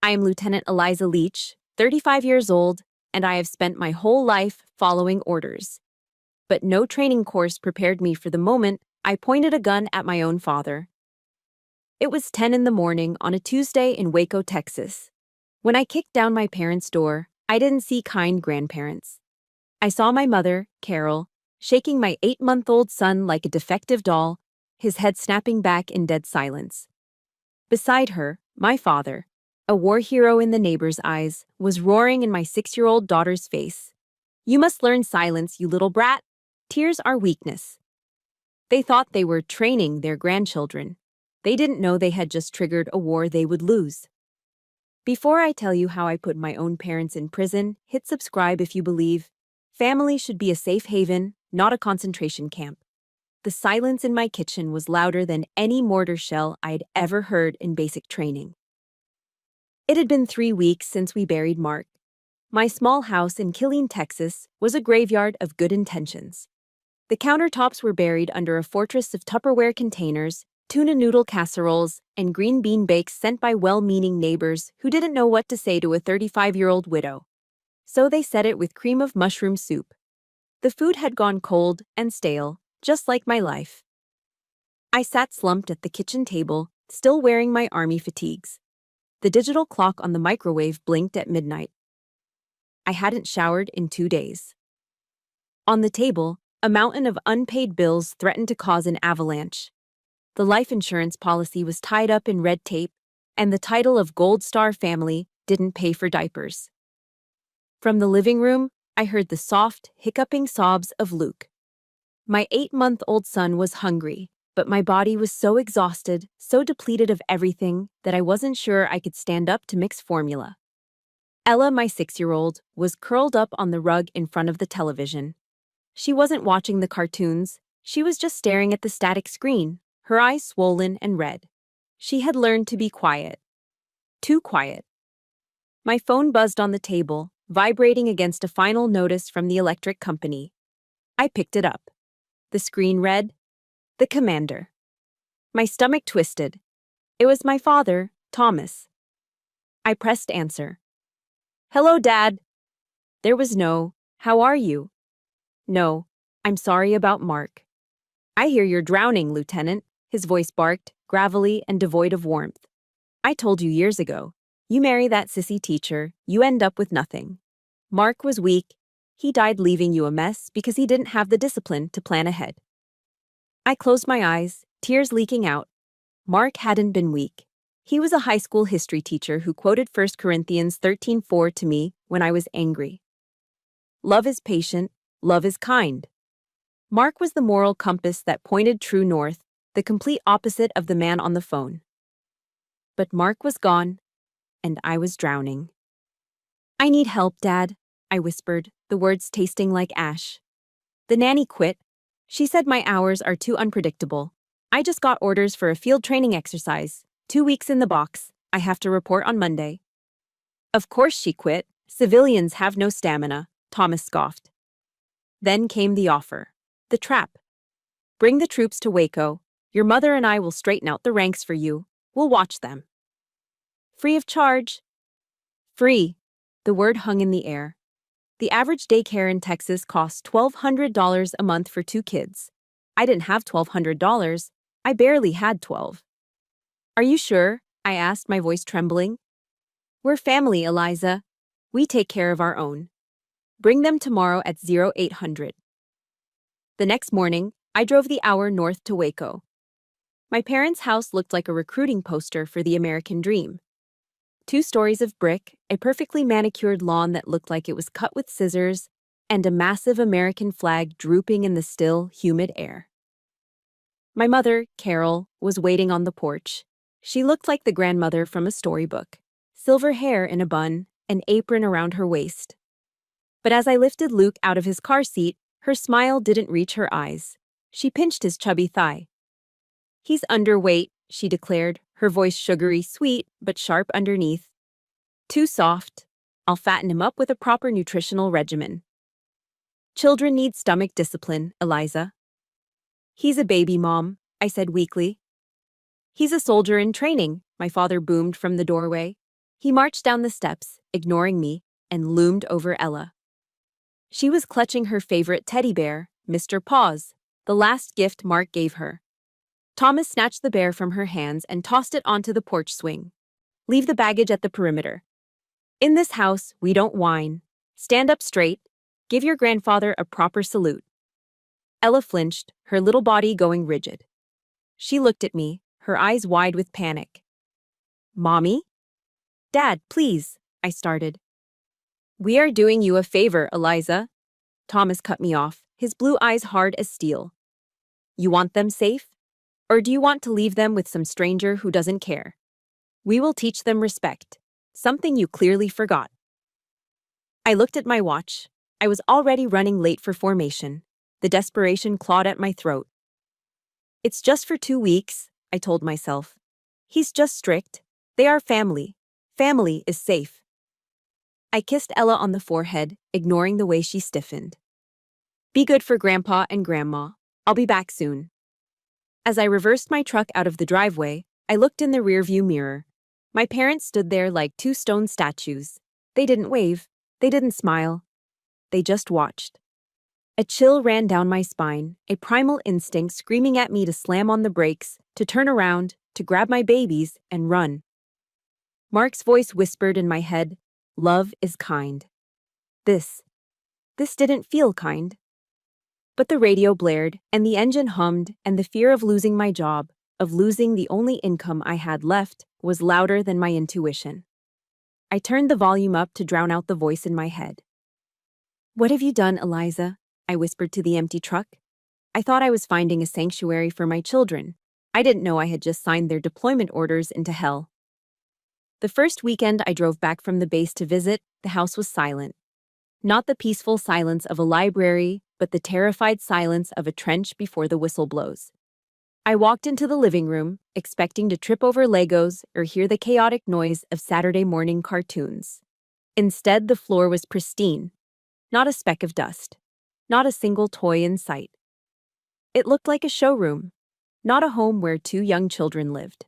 I am Lieutenant Eliza Leach, 35 years old, and I have spent my whole life following orders. But no training course prepared me for the moment I pointed a gun at my own father. It was 10 in the morning on a Tuesday in Waco, Texas. When I kicked down my parents' door, I didn't see kind grandparents. I saw my mother, Carol, shaking my 8-month-old son like a defective doll, his head snapping back in dead silence. Beside her, my father, a war hero in the neighbor's eyes, was roaring in my 6-year-old daughter's face. "You must learn silence, you little brat. Tears are weakness." They thought they were training their grandchildren. They didn't know they had just triggered a war they would lose. Before I tell you how I put my own parents in prison, hit subscribe if you believe family should be a safe haven, not a concentration camp. The silence in my kitchen was louder than any mortar shell I'd ever heard in basic training. It had been 3 weeks since we buried Mark. My small house in Killeen, Texas, was a graveyard of good intentions. The countertops were buried under a fortress of Tupperware containers, tuna noodle casseroles, and green bean bakes sent by well-meaning neighbors who didn't know what to say to a 35-year-old widow. So they said it with cream of mushroom soup. The food had gone cold and stale, just like my life. I sat slumped at the kitchen table, still wearing my army fatigues. The digital clock on the microwave blinked at midnight. I hadn't showered in 2 days. On the table, a mountain of unpaid bills threatened to cause an avalanche. The life insurance policy was tied up in red tape, and the title of Gold Star family didn't pay for diapers. From the living room, I heard the soft, hiccuping sobs of Luke. My 8-month-old son was hungry, but my body was so exhausted, so depleted of everything, that I wasn't sure I could stand up to mix formula. Ella, my 6-year-old, was curled up on the rug in front of the television. She wasn't watching the cartoons, she was just staring at the static screen, her eyes swollen and red. She had learned to be quiet. Too quiet. My phone buzzed on the table, vibrating against a final notice from the electric company. I picked it up. The screen read, "The Commander." My stomach twisted. It was my father, Thomas. I pressed answer. "Hello, Dad." There was no, "How are you?" No, "I'm sorry about Mark." "I hear you're drowning, Lieutenant," his voice barked, gravelly and devoid of warmth. "I told you years ago. You marry that sissy teacher, you end up with nothing. Mark was weak. He died leaving you a mess because he didn't have the discipline to plan ahead." I closed my eyes, tears leaking out. Mark hadn't been weak. He was a high school history teacher who quoted 1 Corinthians 13:4 to me when I was angry. Love is patient, love is kind. Mark was the moral compass that pointed true north, the complete opposite of the man on the phone. But Mark was gone, and I was drowning. "I need help, Dad," I whispered, the words tasting like ash. "The nanny quit. She said my hours are too unpredictable. I just got orders for a field training exercise. 2 weeks in the box. I have to report on Monday." "Of course she quit. Civilians have no stamina," Thomas scoffed. Then came the offer. The trap. "Bring the troops to Waco. Your mother and I will straighten out the ranks for you. We'll watch them." "Free of charge." Free. The word hung in the air. The average daycare in Texas costs $1,200 a month for 2 kids. I didn't have $1,200. I barely had 12. "Are you sure?" I asked, my voice trembling. "We're family, Eliza. We take care of our own. Bring them tomorrow at 0800. The next morning, I drove the hour north to Waco. My parents' house looked like a recruiting poster for the American dream. 2 stories of brick, a perfectly manicured lawn that looked like it was cut with scissors, and a massive American flag drooping in the still, humid air. My mother, Carol, was waiting on the porch. She looked like the grandmother from a storybook. Silver hair in a bun, an apron around her waist. But as I lifted Luke out of his car seat, her smile didn't reach her eyes. She pinched his chubby thigh. "He's underweight," she declared, her voice sugary sweet but sharp underneath. "Too soft. I'll fatten him up with a proper nutritional regimen." "Children need stomach discipline, Eliza." "He's a baby, Mom," I said weakly. "He's a soldier in training," my father boomed from the doorway. He marched down the steps, ignoring me, and loomed over Ella. She was clutching her favorite teddy bear, Mr. Paws, the last gift Mark gave her. Thomas snatched the bear from her hands and tossed it onto the porch swing. Leave the baggage at the perimeter. In this house, we don't whine. Stand up straight. Give your grandfather a proper salute. Ella flinched, her little body going rigid. She looked at me, her eyes wide with panic. Mommy? Dad, please, I started. We are doing you a favor, Eliza. Thomas cut me off, his blue eyes hard as steel. You want them safe? Or do you want to leave them with some stranger who doesn't care? We will teach them respect, something you clearly forgot. I looked at my watch. I was already running late for formation. The desperation clawed at my throat. It's just for 2 weeks, I told myself. He's just strict. They are family. Family is safe. I kissed Ella on the forehead, ignoring the way she stiffened. Be good for Grandpa and Grandma. I'll be back soon. As I reversed my truck out of the driveway, I looked in the rearview mirror. My parents stood there like 2 stone statues. They didn't wave. They didn't smile. They just watched. A chill ran down my spine, a primal instinct screaming at me to slam on the brakes, to turn around, to grab my babies, and run. Mark's voice whispered in my head, "Love is kind." This didn't feel kind. But the radio blared, and the engine hummed, and the fear of losing my job, of losing the only income I had left, was louder than my intuition. I turned the volume up to drown out the voice in my head. What have you done, Eliza? I whispered to the empty truck. I thought I was finding a sanctuary for my children. I didn't know I had just signed their deployment orders into hell. The first weekend I drove back from the base to visit, the house was silent. Not the peaceful silence of a library, but the terrified silence of a trench before the whistle blows. I walked into the living room, expecting to trip over Legos or hear the chaotic noise of Saturday morning cartoons. Instead, the floor was pristine. Not a speck of dust. Not a single toy in sight. It looked like a showroom, not a home where 2 young children lived.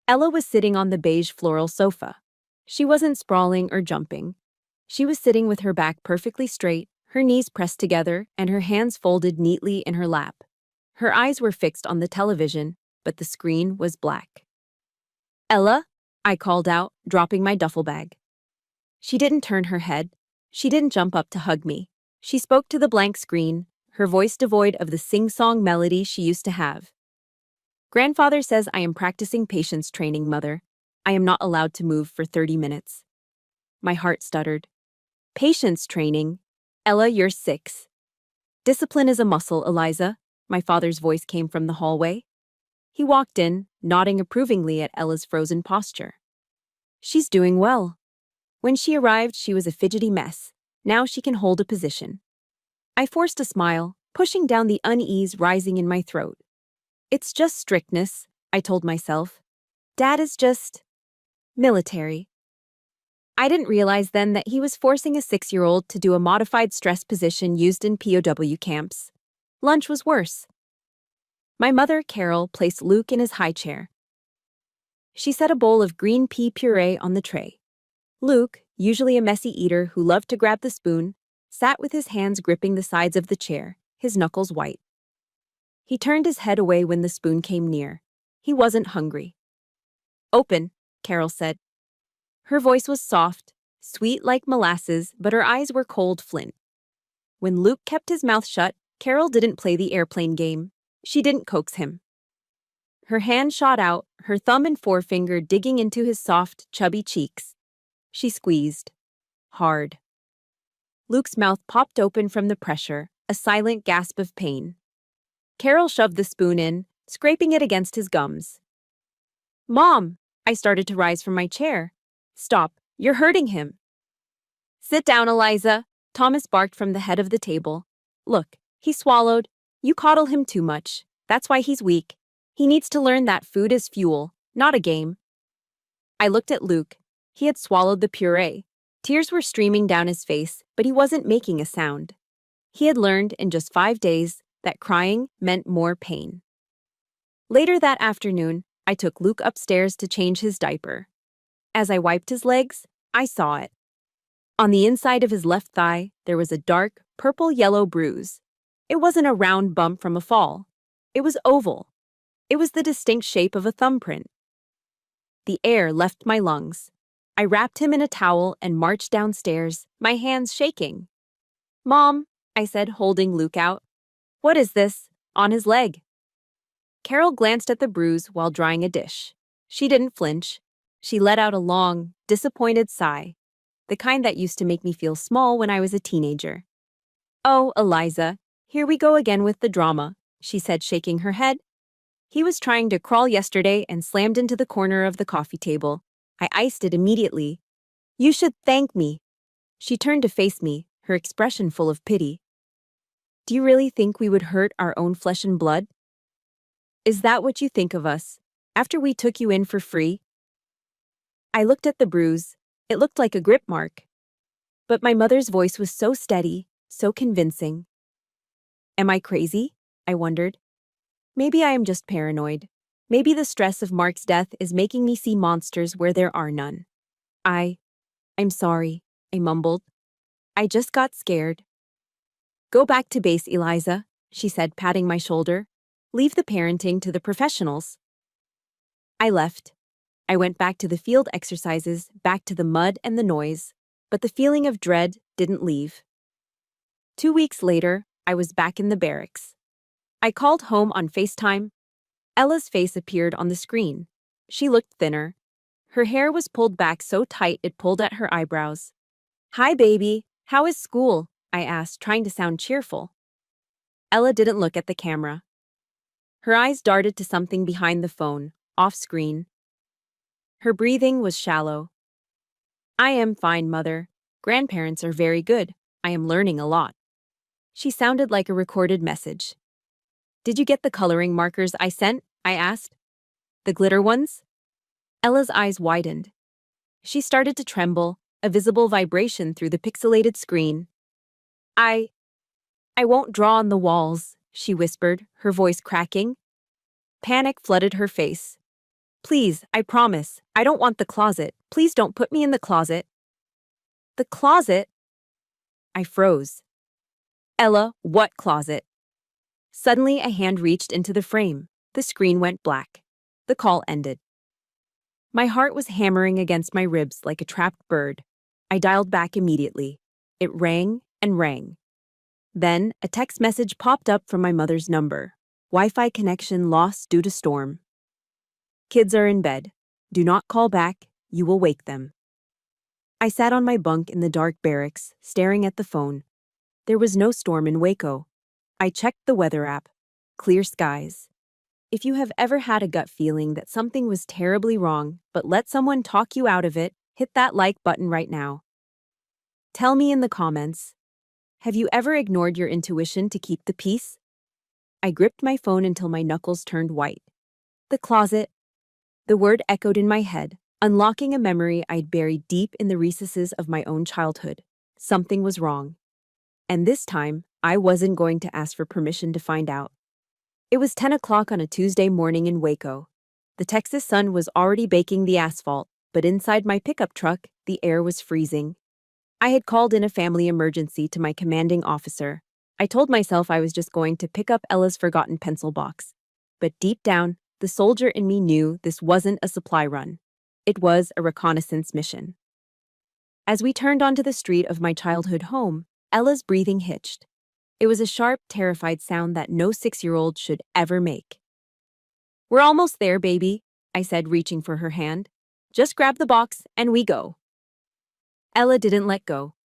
Ella was sitting on the beige floral sofa. She wasn't sprawling or jumping. She was sitting with her back perfectly straight, her knees pressed together, and her hands folded neatly in her lap. Her eyes were fixed on the television, but the screen was black. Ella? I called out, dropping my duffel bag. She didn't turn her head. She didn't jump up to hug me. She spoke to the blank screen, her voice devoid of the sing-song melody she used to have. Grandfather says I am practicing patience training, Mother. I am not allowed to move for 30 minutes. My heart stuttered. Patience training? Ella, you're 6. Discipline is a muscle, Eliza. My father's voice came from the hallway. He walked in, nodding approvingly at Ella's frozen posture. She's doing well. When she arrived, she was a fidgety mess. Now she can hold a position. I forced a smile, pushing down the unease rising in my throat. It's just strictness, I told myself. Dad is just military. I didn't realize then that he was forcing a 6-year-old to do a modified stress position used in POW camps. Lunch was worse. My mother, Carol, placed Luke in his high chair. She set a bowl of green pea puree on the tray. Luke, usually a messy eater who loved to grab the spoon, sat with his hands gripping the sides of the chair, his knuckles white. He turned his head away when the spoon came near. He wasn't hungry. Open, Carol said. Her voice was soft, sweet like molasses, but her eyes were cold flint. When Luke kept his mouth shut, Carol didn't play the airplane game. She didn't coax him. Her hand shot out, her thumb and forefinger digging into his soft, chubby cheeks. She squeezed. Hard. Luke's mouth popped open from the pressure, a silent gasp of pain. Carol shoved the spoon in, scraping it against his gums. Mom! I started to rise from my chair. Stop, you're hurting him. Sit down, Eliza, Thomas barked from the head of the table. Look, he swallowed. You coddle him too much. That's why he's weak. He needs to learn that food is fuel, not a game. I looked at Luke. He had swallowed the puree. Tears were streaming down his face, but he wasn't making a sound. He had learned in just 5 days that crying meant more pain. Later that afternoon, I took Luke upstairs to change his diaper. As I wiped his legs, I saw it. On the inside of his left thigh, there was a dark, purple-yellow bruise. It wasn't a round bump from a fall. It was oval. It was the distinct shape of a thumbprint. The air left my lungs. I wrapped him in a towel and marched downstairs, my hands shaking. "Mom," I said, holding Luke out. "What is this? On his leg." Carol glanced at the bruise while drying a dish. She didn't flinch. She let out a long, disappointed sigh, the kind that used to make me feel small when I was a teenager. "Oh, Eliza, here we go again with the drama," she said, shaking her head. "He was trying to crawl yesterday and slammed into the corner of the coffee table. I iced it immediately. You should thank me." She turned to face me, her expression full of pity. "Do you really think we would hurt our own flesh and blood? Is that what you think of us, after we took you in for free?" I looked at the bruise. It looked like a grip mark. But my mother's voice was so steady, so convincing. Am I crazy? I wondered. Maybe I am just paranoid. Maybe the stress of Mark's death is making me see monsters where there are none. I'm sorry, I mumbled. I just got scared. "Go back to base, Eliza," she said, patting my shoulder. "Leave the parenting to the professionals." I left. I went back to the field exercises, back to the mud and the noise, but the feeling of dread didn't leave. 2 weeks later, I was back in the barracks. I called home on FaceTime. Ella's face appeared on the screen. She looked thinner. Her hair was pulled back so tight it pulled at her eyebrows. "Hi, baby. How is school?" I asked, trying to sound cheerful. Ella didn't look at the camera. Her eyes darted to something behind the phone, off screen. Her breathing was shallow. "I am fine, Mother. Grandparents are very good. I am learning a lot." She sounded like a recorded message. "Did you get the coloring markers I sent?" I asked. "The glitter ones?" Ella's eyes widened. She started to tremble, a visible vibration through the pixelated screen. I won't draw on the walls," she whispered, her voice cracking. Panic flooded her face. "Please, I promise. I don't want the closet. Please don't put me in the closet." "The closet?" I froze. "Ella, what closet?" Suddenly, a hand reached into the frame. The screen went black. The call ended. My heart was hammering against my ribs like a trapped bird. I dialed back immediately. It rang and rang. Then, a text message popped up from my mother's number. Wi-Fi connection lost due to storm. "Kids are in bed. Do not call back. You will wake them." I sat on my bunk in the dark barracks, staring at the phone. There was no storm in Waco. I checked the weather app. Clear skies. If you have ever had a gut feeling that something was terribly wrong, but let someone talk you out of it, hit that like button right now. Tell me in the comments. Have you ever ignored your intuition to keep the peace? I gripped my phone until my knuckles turned white. The closet. The word echoed in my head, unlocking a memory I'd buried deep in the recesses of my own childhood. Something was wrong. And this time, I wasn't going to ask for permission to find out. It was 10 o'clock on a Tuesday morning in Waco. The Texas sun was already baking the asphalt, but inside my pickup truck, the air was freezing. I had called in a family emergency to my commanding officer. I told myself I was just going to pick up Ella's forgotten pencil box. But deep down, the soldier in me knew this wasn't a supply run. It was a reconnaissance mission. As we turned onto the street of my childhood home, Ella's breathing hitched. It was a sharp, terrified sound that no 6-year-old should ever make. "We're almost there, baby," I said, reaching for her hand. "Just grab the box and we go." Ella didn't let go.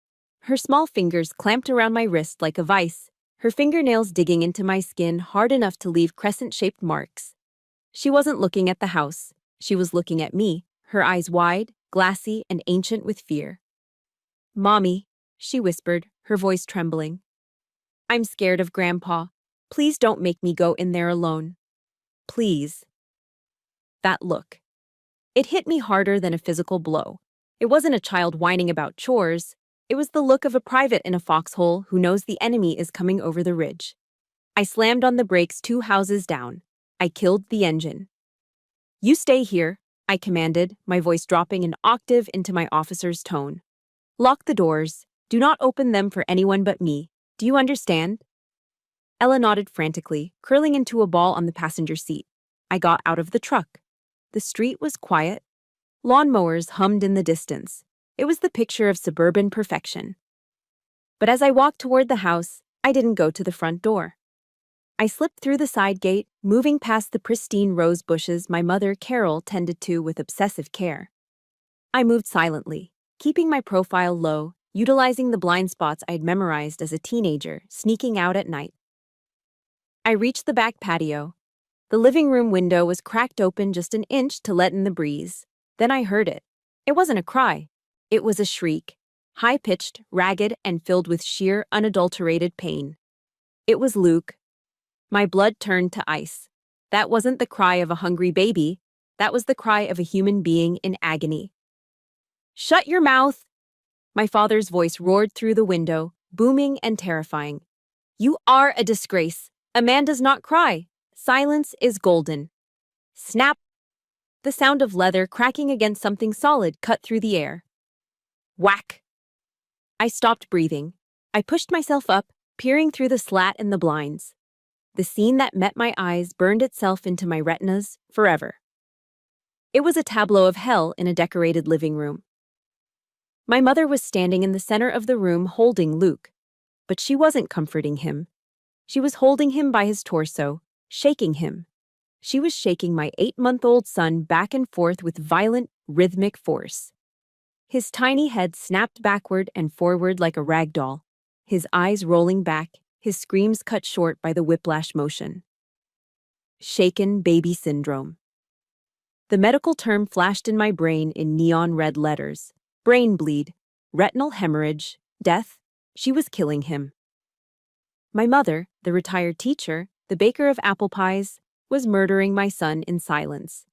Her small fingers clamped around my wrist like a vice, her fingernails digging into my skin hard enough to leave crescent-shaped marks. She wasn't looking at the house. She was looking at me, her eyes wide, glassy, and ancient with fear. "Mommy," she whispered, her voice trembling. "I'm scared of Grandpa. Please don't make me go in there alone. Please." That look. It hit me harder than a physical blow. It wasn't a child whining about chores. It was the look of a private in a foxhole who knows the enemy is coming over the ridge. I slammed on the brakes 2 houses down. I killed the engine. "You stay here," I commanded, my voice dropping an octave into my officer's tone. Lock the doors. Do not open them for anyone but me. Do you understand? Ella nodded frantically, curling into a ball on the passenger seat. I got out of the truck. The street was quiet. Lawnmowers hummed in the distance. It was the picture of suburban perfection. But as I walked toward the house, I didn't go to the front door. I slipped through the side gate, moving past the pristine rose bushes my mother, Carol, tended to with obsessive care. I moved silently, keeping my profile low, utilizing the blind spots I'd memorized as a teenager, sneaking out at night. I reached the back patio. The living room window was cracked open just an inch to let in the breeze. Then I heard it. It wasn't a cry. It was a shriek, high-pitched, ragged, and filled with sheer, unadulterated pain. It was Luke. My blood turned to ice. That wasn't the cry of a hungry baby. That was the cry of a human being in agony. "Shut your mouth!" My father's voice roared through the window, booming and terrifying. "You are a disgrace. A man does not cry. Silence is golden." Snap! The sound of leather cracking against something solid cut through the air. Whack! I stopped breathing. I pushed myself up, peering through the slat in the blinds. The scene that met my eyes burned itself into my retinas forever. It was a tableau of hell in a decorated living room. My mother was standing in the center of the room holding Luke. But she wasn't comforting him. She was holding him by his torso, shaking him. She was shaking my 8-month-old son back and forth with violent, rhythmic force. His tiny head snapped backward and forward like a rag doll, his eyes rolling back, his screams cut short by the whiplash motion. Shaken baby syndrome. The medical term flashed in my brain in neon red letters. Brain bleed, retinal hemorrhage, death. She was killing him. My mother, the retired teacher, the baker of apple pies, was murdering my son in silence.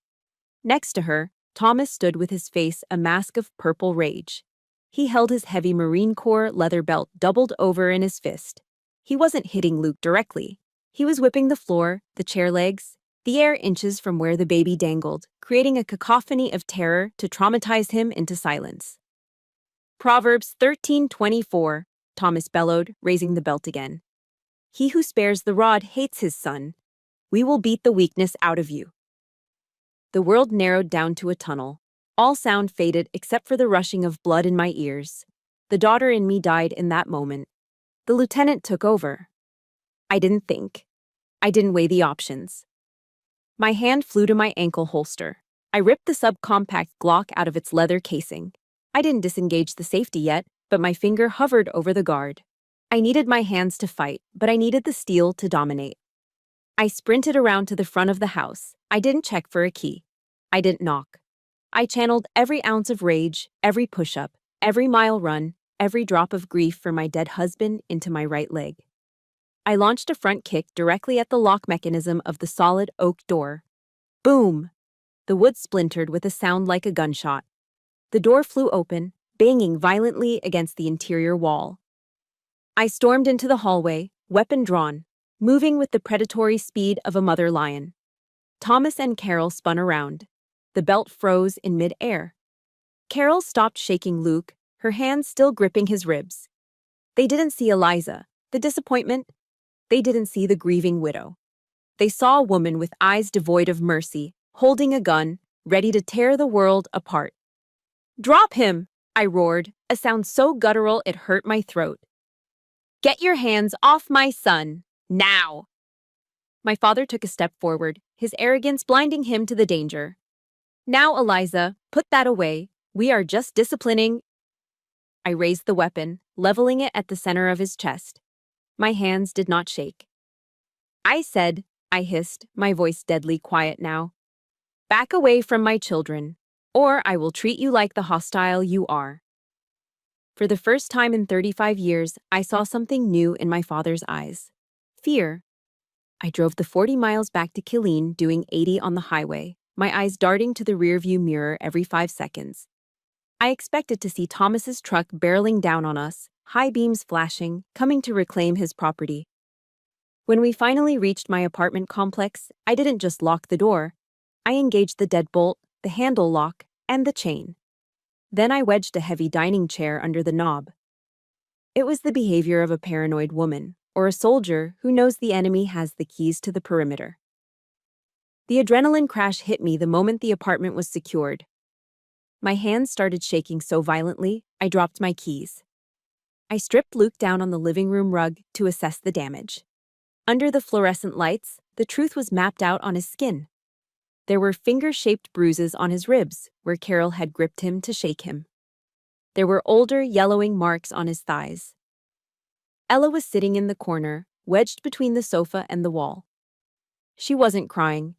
Next to her, Thomas stood with his face a mask of purple rage. He held his heavy Marine Corps leather belt doubled over in his fist. He wasn't hitting Luke directly. He was whipping the floor, the chair legs, the air inches from where the baby dangled, creating a cacophony of terror to traumatize him into silence. Proverbs 13:24, Thomas bellowed, raising the belt again. He who spares the rod hates his son. We will beat the weakness out of you. The world narrowed down to a tunnel. All sound faded except for the rushing of blood in my ears. The daughter in me died in that moment. The lieutenant took over. I didn't think. I didn't weigh the options. My hand flew to my ankle holster. I ripped the subcompact Glock out of its leather casing. I didn't disengage the safety yet, but my finger hovered over the guard. I needed my hands to fight, but I needed the steel to dominate. I sprinted around to the front of the house. I didn't check for a key. I didn't knock. I channeled every ounce of rage, every push-up, every mile run, every drop of grief for my dead husband into my right leg. I launched a front kick directly at the lock mechanism of the solid oak door. Boom! The wood splintered with a sound like a gunshot. The door flew open, banging violently against the interior wall. I stormed into the hallway, weapon drawn, moving with the predatory speed of a mother lion. Thomas and Carol spun around. The belt froze in mid-air. Carol stopped shaking Luke, her hands still gripping his ribs. They didn't see Eliza, the disappointment. They didn't see the grieving widow. They saw a woman with eyes devoid of mercy, holding a gun, ready to tear the world apart. "Drop him!" I roared, a sound so guttural it hurt my throat. "Get your hands off my son, now!" My father took a step forward, his arrogance blinding him to the danger. "Now, Eliza, put that away. We are just disciplining." I raised the weapon, leveling it at the center of his chest. My hands did not shake. I hissed, my voice deadly quiet now. "Back away from my children, or I will treat you like the hostile you are." For the first time in 35 years, I saw something new in my father's eyes. Fear. I drove the 40 miles back to Killeen, doing 80 on the highway, my eyes darting to the rearview mirror every 5 seconds. I expected to see Thomas's truck barreling down on us, high beams flashing, coming to reclaim his property. When we finally reached my apartment complex, I didn't just lock the door. I engaged the deadbolt, the handle lock, and the chain. Then I wedged a heavy dining chair under the knob. It was the behavior of a paranoid woman, or a soldier who knows the enemy has the keys to the perimeter. The adrenaline crash hit me the moment the apartment was secured. My hands started shaking so violently, I dropped my keys. I stripped Luke down on the living room rug to assess the damage. Under the fluorescent lights, the truth was mapped out on his skin. There were finger-shaped bruises on his ribs, where Carol had gripped him to shake him. There were older, yellowing marks on his thighs. Ella was sitting in the corner, wedged between the sofa and the wall. She wasn't crying.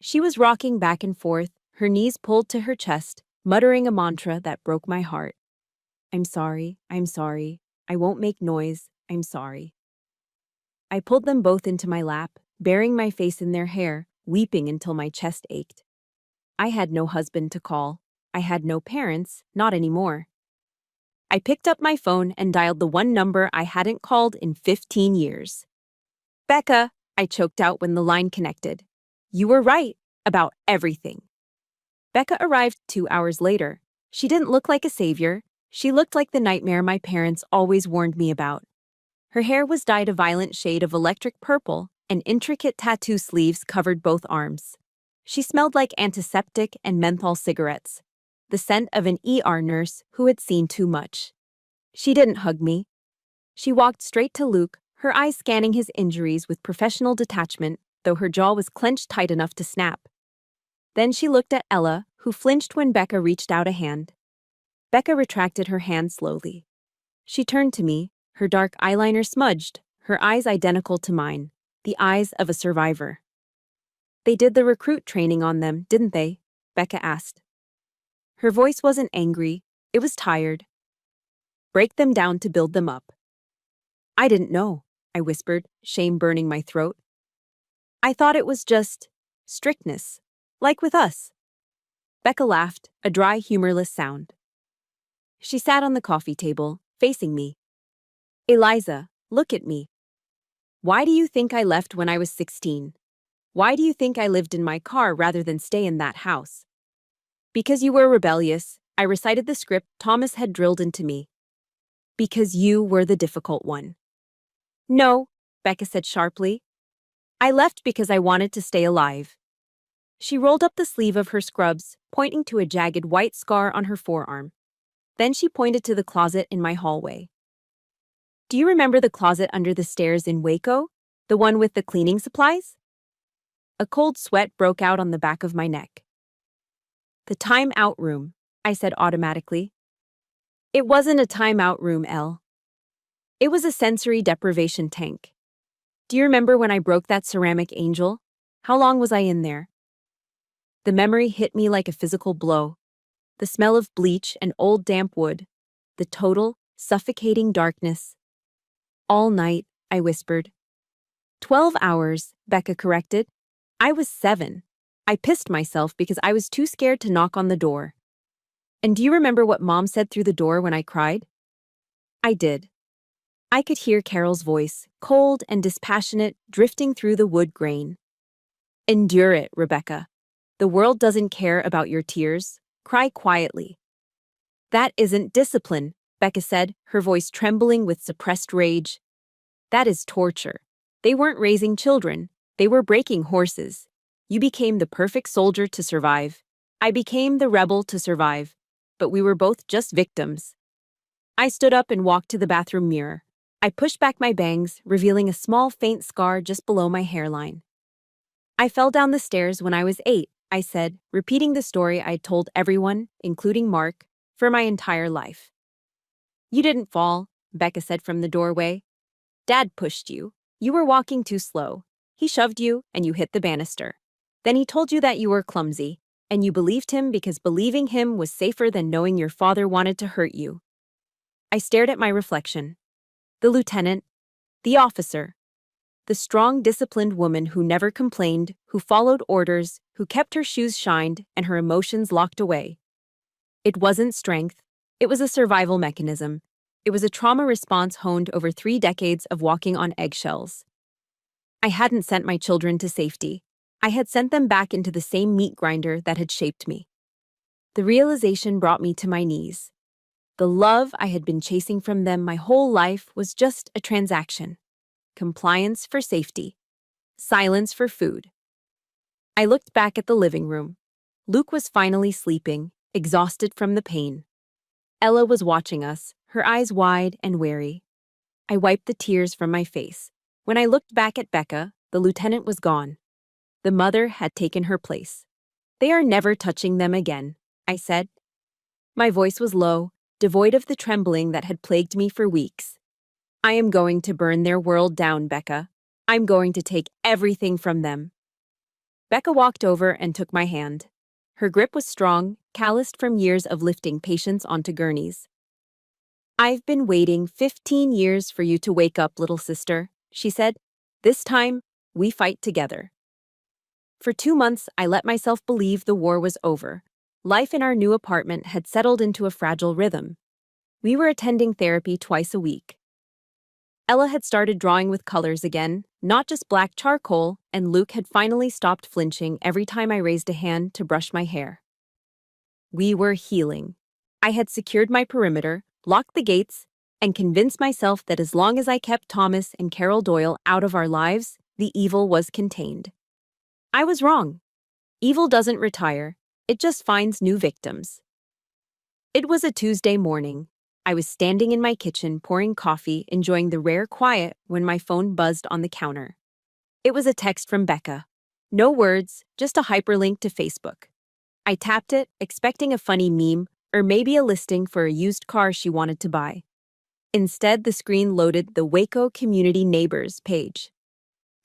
She was rocking back and forth, her knees pulled to her chest, muttering a mantra that broke my heart. I'm sorry, I won't make noise, I'm sorry. I pulled them both into my lap, burying my face in their hair, weeping until my chest ached. I had no husband to call. I had no parents, not anymore. I picked up my phone and dialed the one number I hadn't called in 15 years. Becca, I choked out when the line connected. You were right about everything. Becca arrived 2 hours later. She didn't look like a savior. She looked like the nightmare my parents always warned me about. Her hair was dyed a violent shade of electric purple, and intricate tattoo sleeves covered both arms. She smelled like antiseptic and menthol cigarettes, the scent of an ER nurse who had seen too much. She didn't hug me. She walked straight to Luke, her eyes scanning his injuries with professional detachment, though her jaw was clenched tight enough to snap. Then she looked at Ella, who flinched when Becca reached out a hand. Becca retracted her hand slowly. She turned to me, her dark eyeliner smudged, her eyes identical to mine, the eyes of a survivor. They did the recruit training on them, didn't they? Becca asked. Her voice wasn't angry, it was tired. Break them down to build them up. I didn't know, I whispered, shame burning my throat. I thought it was just strictness, like with us. Becca laughed, a dry, humorless sound. She sat on the coffee table, facing me. Eliza, look at me. Why do you think I left when I was 16? Why do you think I lived in my car rather than stay in that house? Because you were rebellious, I recited the script Thomas had drilled into me. Because you were the difficult one. No, Becca said sharply. I left because I wanted to stay alive. She rolled up the sleeve of her scrubs, pointing to a jagged white scar on her forearm. Then she pointed to the closet in my hallway. Do you remember the closet under the stairs in Waco? The one with the cleaning supplies? A cold sweat broke out on the back of my neck. The time-out room, I said automatically. It wasn't a time-out room, Elle. It was a sensory deprivation tank. Do you remember when I broke that ceramic angel? How long was I in there? The memory hit me like a physical blow. The smell of bleach and old damp wood. The total, suffocating darkness. All night, I whispered. 12 hours, Becca corrected. I was 7. I pissed myself because I was too scared to knock on the door. And do you remember what Mom said through the door when I cried? I did. I could hear Carol's voice, cold and dispassionate, drifting through the wood grain. Endure it, Rebecca. The world doesn't care about your tears. Cry quietly. That isn't discipline, Becca said, her voice trembling with suppressed rage. That is torture. They weren't raising children. They were breaking horses. You became the perfect soldier to survive. I became the rebel to survive. But we were both just victims. I stood up and walked to the bathroom mirror. I pushed back my bangs, revealing a small, faint scar just below my hairline. I fell down the stairs when I was 8, I said, repeating the story I'd told everyone, including Mark, for my entire life. You didn't fall, Becca said from the doorway. Dad pushed you. You were walking too slow. He shoved you, and you hit the banister. Then he told you that you were clumsy, and you believed him because believing him was safer than knowing your father wanted to hurt you. I stared at my reflection. The lieutenant, the officer, the strong, disciplined woman who never complained, who followed orders, who kept her shoes shined and her emotions locked away. It wasn't strength. It was a survival mechanism. It was a trauma response honed over 3 decades of walking on eggshells. I hadn't sent my children to safety. I had sent them back into the same meat grinder that had shaped me. The realization brought me to my knees. The love I had been chasing from them my whole life was just a transaction. Compliance for safety. Silence for food. I looked back at the living room. Luke was finally sleeping, exhausted from the pain. Ella was watching us, her eyes wide and wary. I wiped the tears from my face. When I looked back at Becca, the lieutenant was gone. The mother had taken her place. "They are never touching them again," I said. My voice was low, devoid of the trembling that had plagued me for weeks. "I am going to burn their world down, Becca. I'm going to take everything from them." Becca walked over and took my hand. Her grip was strong, calloused from years of lifting patients onto gurneys. "I've been waiting 15 years for you to wake up, little sister," she said. "This time, we fight together." For 2 months, I let myself believe the war was over. Life in our new apartment had settled into a fragile rhythm. We were attending therapy twice a week. Ella had started drawing with colors again, not just black charcoal, and Luke had finally stopped flinching every time I raised a hand to brush my hair. We were healing. I had secured my perimeter, locked the gates, and convinced myself that as long as I kept Thomas and Carol Doyle out of our lives, the evil was contained. I was wrong. Evil doesn't retire, it just finds new victims. It was a Tuesday morning. I was standing in my kitchen pouring coffee, enjoying the rare quiet when my phone buzzed on the counter. It was a text from Becca. No words, just a hyperlink to Facebook. I tapped it, expecting a funny meme or maybe a listing for a used car she wanted to buy. Instead, the screen loaded the Waco Community Neighbors page.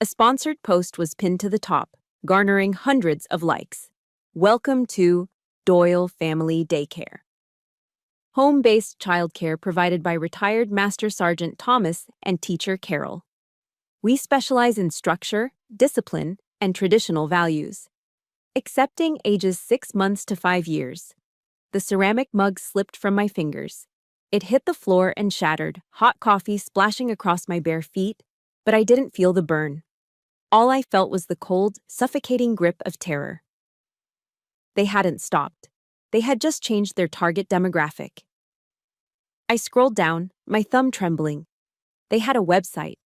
A sponsored post was pinned to the top, garnering hundreds of likes. "Welcome to Doyle Family Daycare. Home-based childcare provided by retired Master Sergeant Thomas and teacher Carol. We specialize in structure, discipline, and traditional values. Accepting ages 6 months to 5 years." The ceramic mug slipped from my fingers. It hit the floor and shattered, hot coffee splashing across my bare feet, but I didn't feel the burn. All I felt was the cold, suffocating grip of terror. They hadn't stopped. They had just changed their target demographic. I scrolled down, my thumb trembling. They had a website.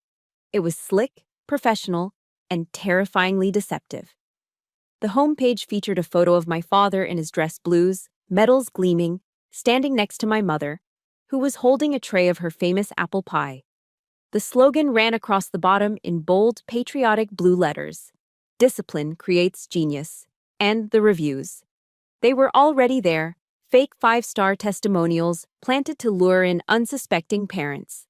It was slick, professional, and terrifyingly deceptive. The homepage featured a photo of my father in his dress blues, medals gleaming, standing next to my mother, who was holding a tray of her famous apple pie. The slogan ran across the bottom in bold, patriotic blue letters. "Discipline creates genius." And the reviews. They were already there, fake 5-star testimonials planted to lure in unsuspecting parents.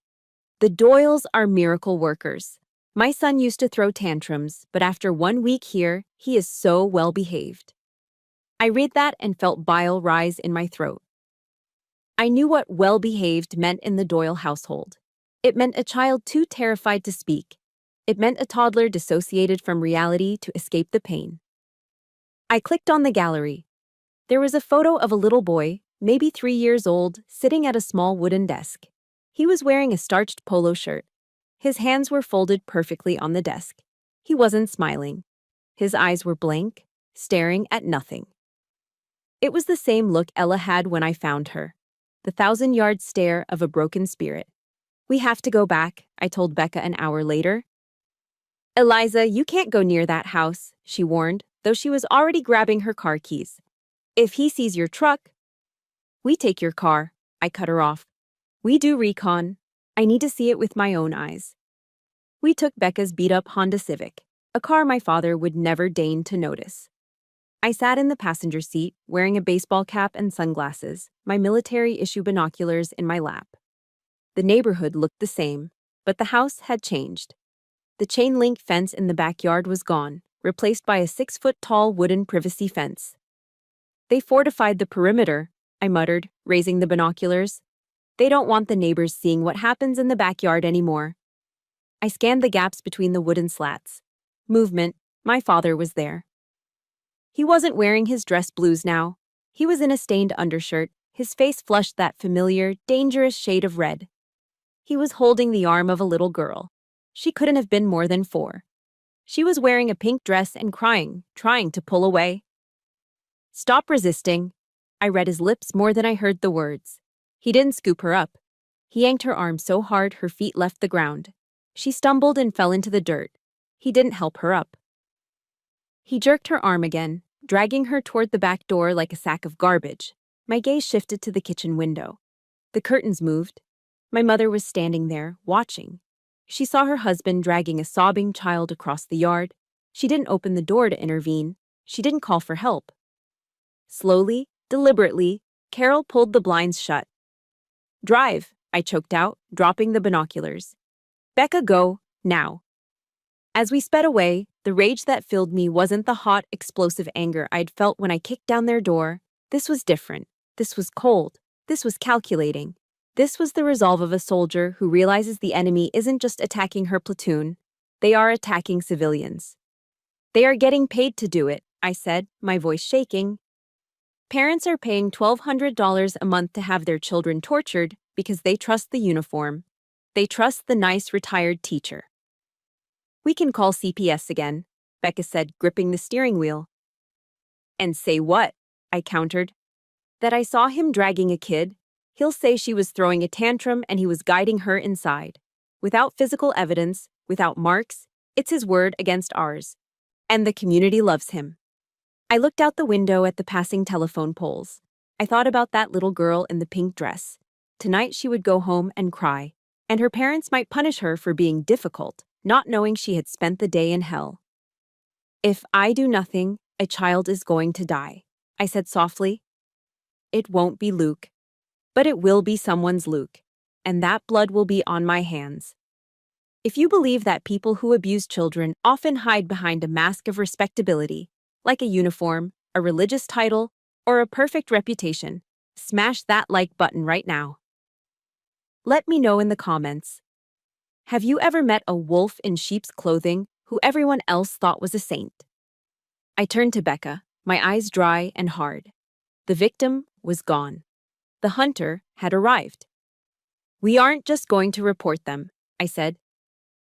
"The Doyles are miracle workers. My son used to throw tantrums, but after 1 week here, he is so well behaved." I read that and felt bile rise in my throat. I knew what well-behaved meant in the Doyle household. It meant a child too terrified to speak. It meant a toddler dissociated from reality to escape the pain. I clicked on the gallery. There was a photo of a little boy, maybe 3 years old, sitting at a small wooden desk. He was wearing a starched polo shirt. His hands were folded perfectly on the desk. He wasn't smiling. His eyes were blank, staring at nothing. It was the same look Ella had when I found her. The 1,000-yard stare of a broken spirit. "We have to go back," I told Becca an hour later. "Eliza, you can't go near that house," she warned, though she was already grabbing her car keys. "If he sees your truck—" "We take your car," I cut her off. "We do recon. I need to see it with my own eyes." We took Becca's beat-up Honda Civic, a car my father would never deign to notice. I sat in the passenger seat, wearing a baseball cap and sunglasses, my military-issue binoculars in my lap. The neighborhood looked the same, but the house had changed. The chain-link fence in the backyard was gone, replaced by a 6-foot-tall wooden privacy fence. "They fortified the perimeter," I muttered, raising the binoculars. "They don't want the neighbors seeing what happens in the backyard anymore." I scanned the gaps between the wooden slats. Movement. My father was there. He wasn't wearing his dress blues now. He was in a stained undershirt, his face flushed that familiar, dangerous shade of red. He was holding the arm of a little girl. She couldn't have been more than 4. She was wearing a pink dress and crying, trying to pull away. "Stop resisting." I read his lips more than I heard the words. He didn't scoop her up. He yanked her arm so hard her feet left the ground. She stumbled and fell into the dirt. He didn't help her up. He jerked her arm again, dragging her toward the back door like a sack of garbage. My gaze shifted to the kitchen window. The curtains moved. My mother was standing there, watching. She saw her husband dragging a sobbing child across the yard. She didn't open the door to intervene. She didn't call for help. Slowly, deliberately, Carol pulled the blinds shut. "Drive," I choked out, dropping the binoculars. "Becca, go, now." As we sped away, the rage that filled me wasn't the hot, explosive anger I'd felt when I kicked down their door. This was different. This was cold. This was calculating. This was the resolve of a soldier who realizes the enemy isn't just attacking her platoon. They are attacking civilians. "They are getting paid to do it," I said, my voice shaking. Parents are paying $1,200 a month to have their children tortured because they trust the uniform. They trust the nice retired teacher. "We can call CPS again," Becca said, gripping the steering wheel. "And say what?" I countered. "That I saw him dragging a kid. He'll say she was throwing a tantrum and he was guiding her inside. Without physical evidence, without marks, it's his word against ours. And the community loves him." I looked out the window at the passing telephone poles. I thought about that little girl in the pink dress. Tonight she would go home and cry, and her parents might punish her for being difficult, not knowing she had spent the day in hell. "If I do nothing, a child is going to die," I said softly. "It won't be Luke. But it will be someone's Luke, and that blood will be on my hands." If you believe that people who abuse children often hide behind a mask of respectability, like a uniform, a religious title, or a perfect reputation, smash that like button right now. Let me know in the comments. Have you ever met a wolf in sheep's clothing who everyone else thought was a saint? I turned to Becca, my eyes dry and hard. The victim was gone. The hunter had arrived. "We aren't just going to report them," I said.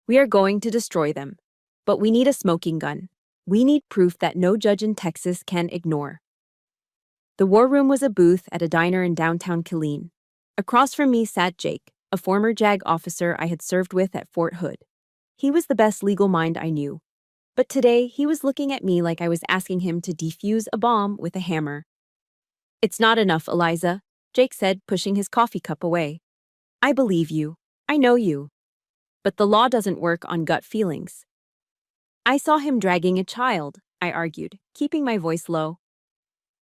"We are going to destroy them. But we need a smoking gun. We need proof that no judge in Texas can ignore." The war room was a booth at a diner in downtown Killeen. Across from me sat Jake, a former JAG officer I had served with at Fort Hood. He was the best legal mind I knew. But today, he was looking at me like I was asking him to defuse a bomb with a hammer. "It's not enough, Eliza," Jake said, pushing his coffee cup away. "I believe you. I know you. But the law doesn't work on gut feelings." "I saw him dragging a child," I argued, keeping my voice low.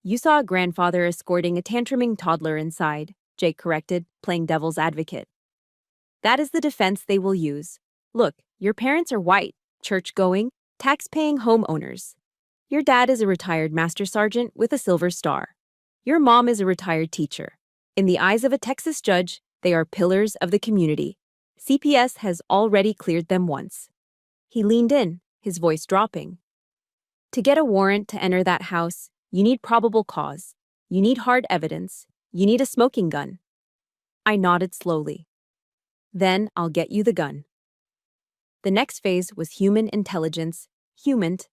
"You saw a grandfather escorting a tantruming toddler inside," Jake corrected, playing devil's advocate. "That is the defense they will use. Look, your parents are white, church-going, tax-paying homeowners. Your dad is a retired master sergeant with a silver star. Your mom is a retired teacher. In the eyes of a Texas judge, they are pillars of the community. CPS has already cleared them once." He leaned in, his voice dropping. "To get a warrant to enter that house, you need probable cause. You need hard evidence. You need a smoking gun." I nodded slowly. "Then I'll get you the gun." The next phase was human intelligence, humant.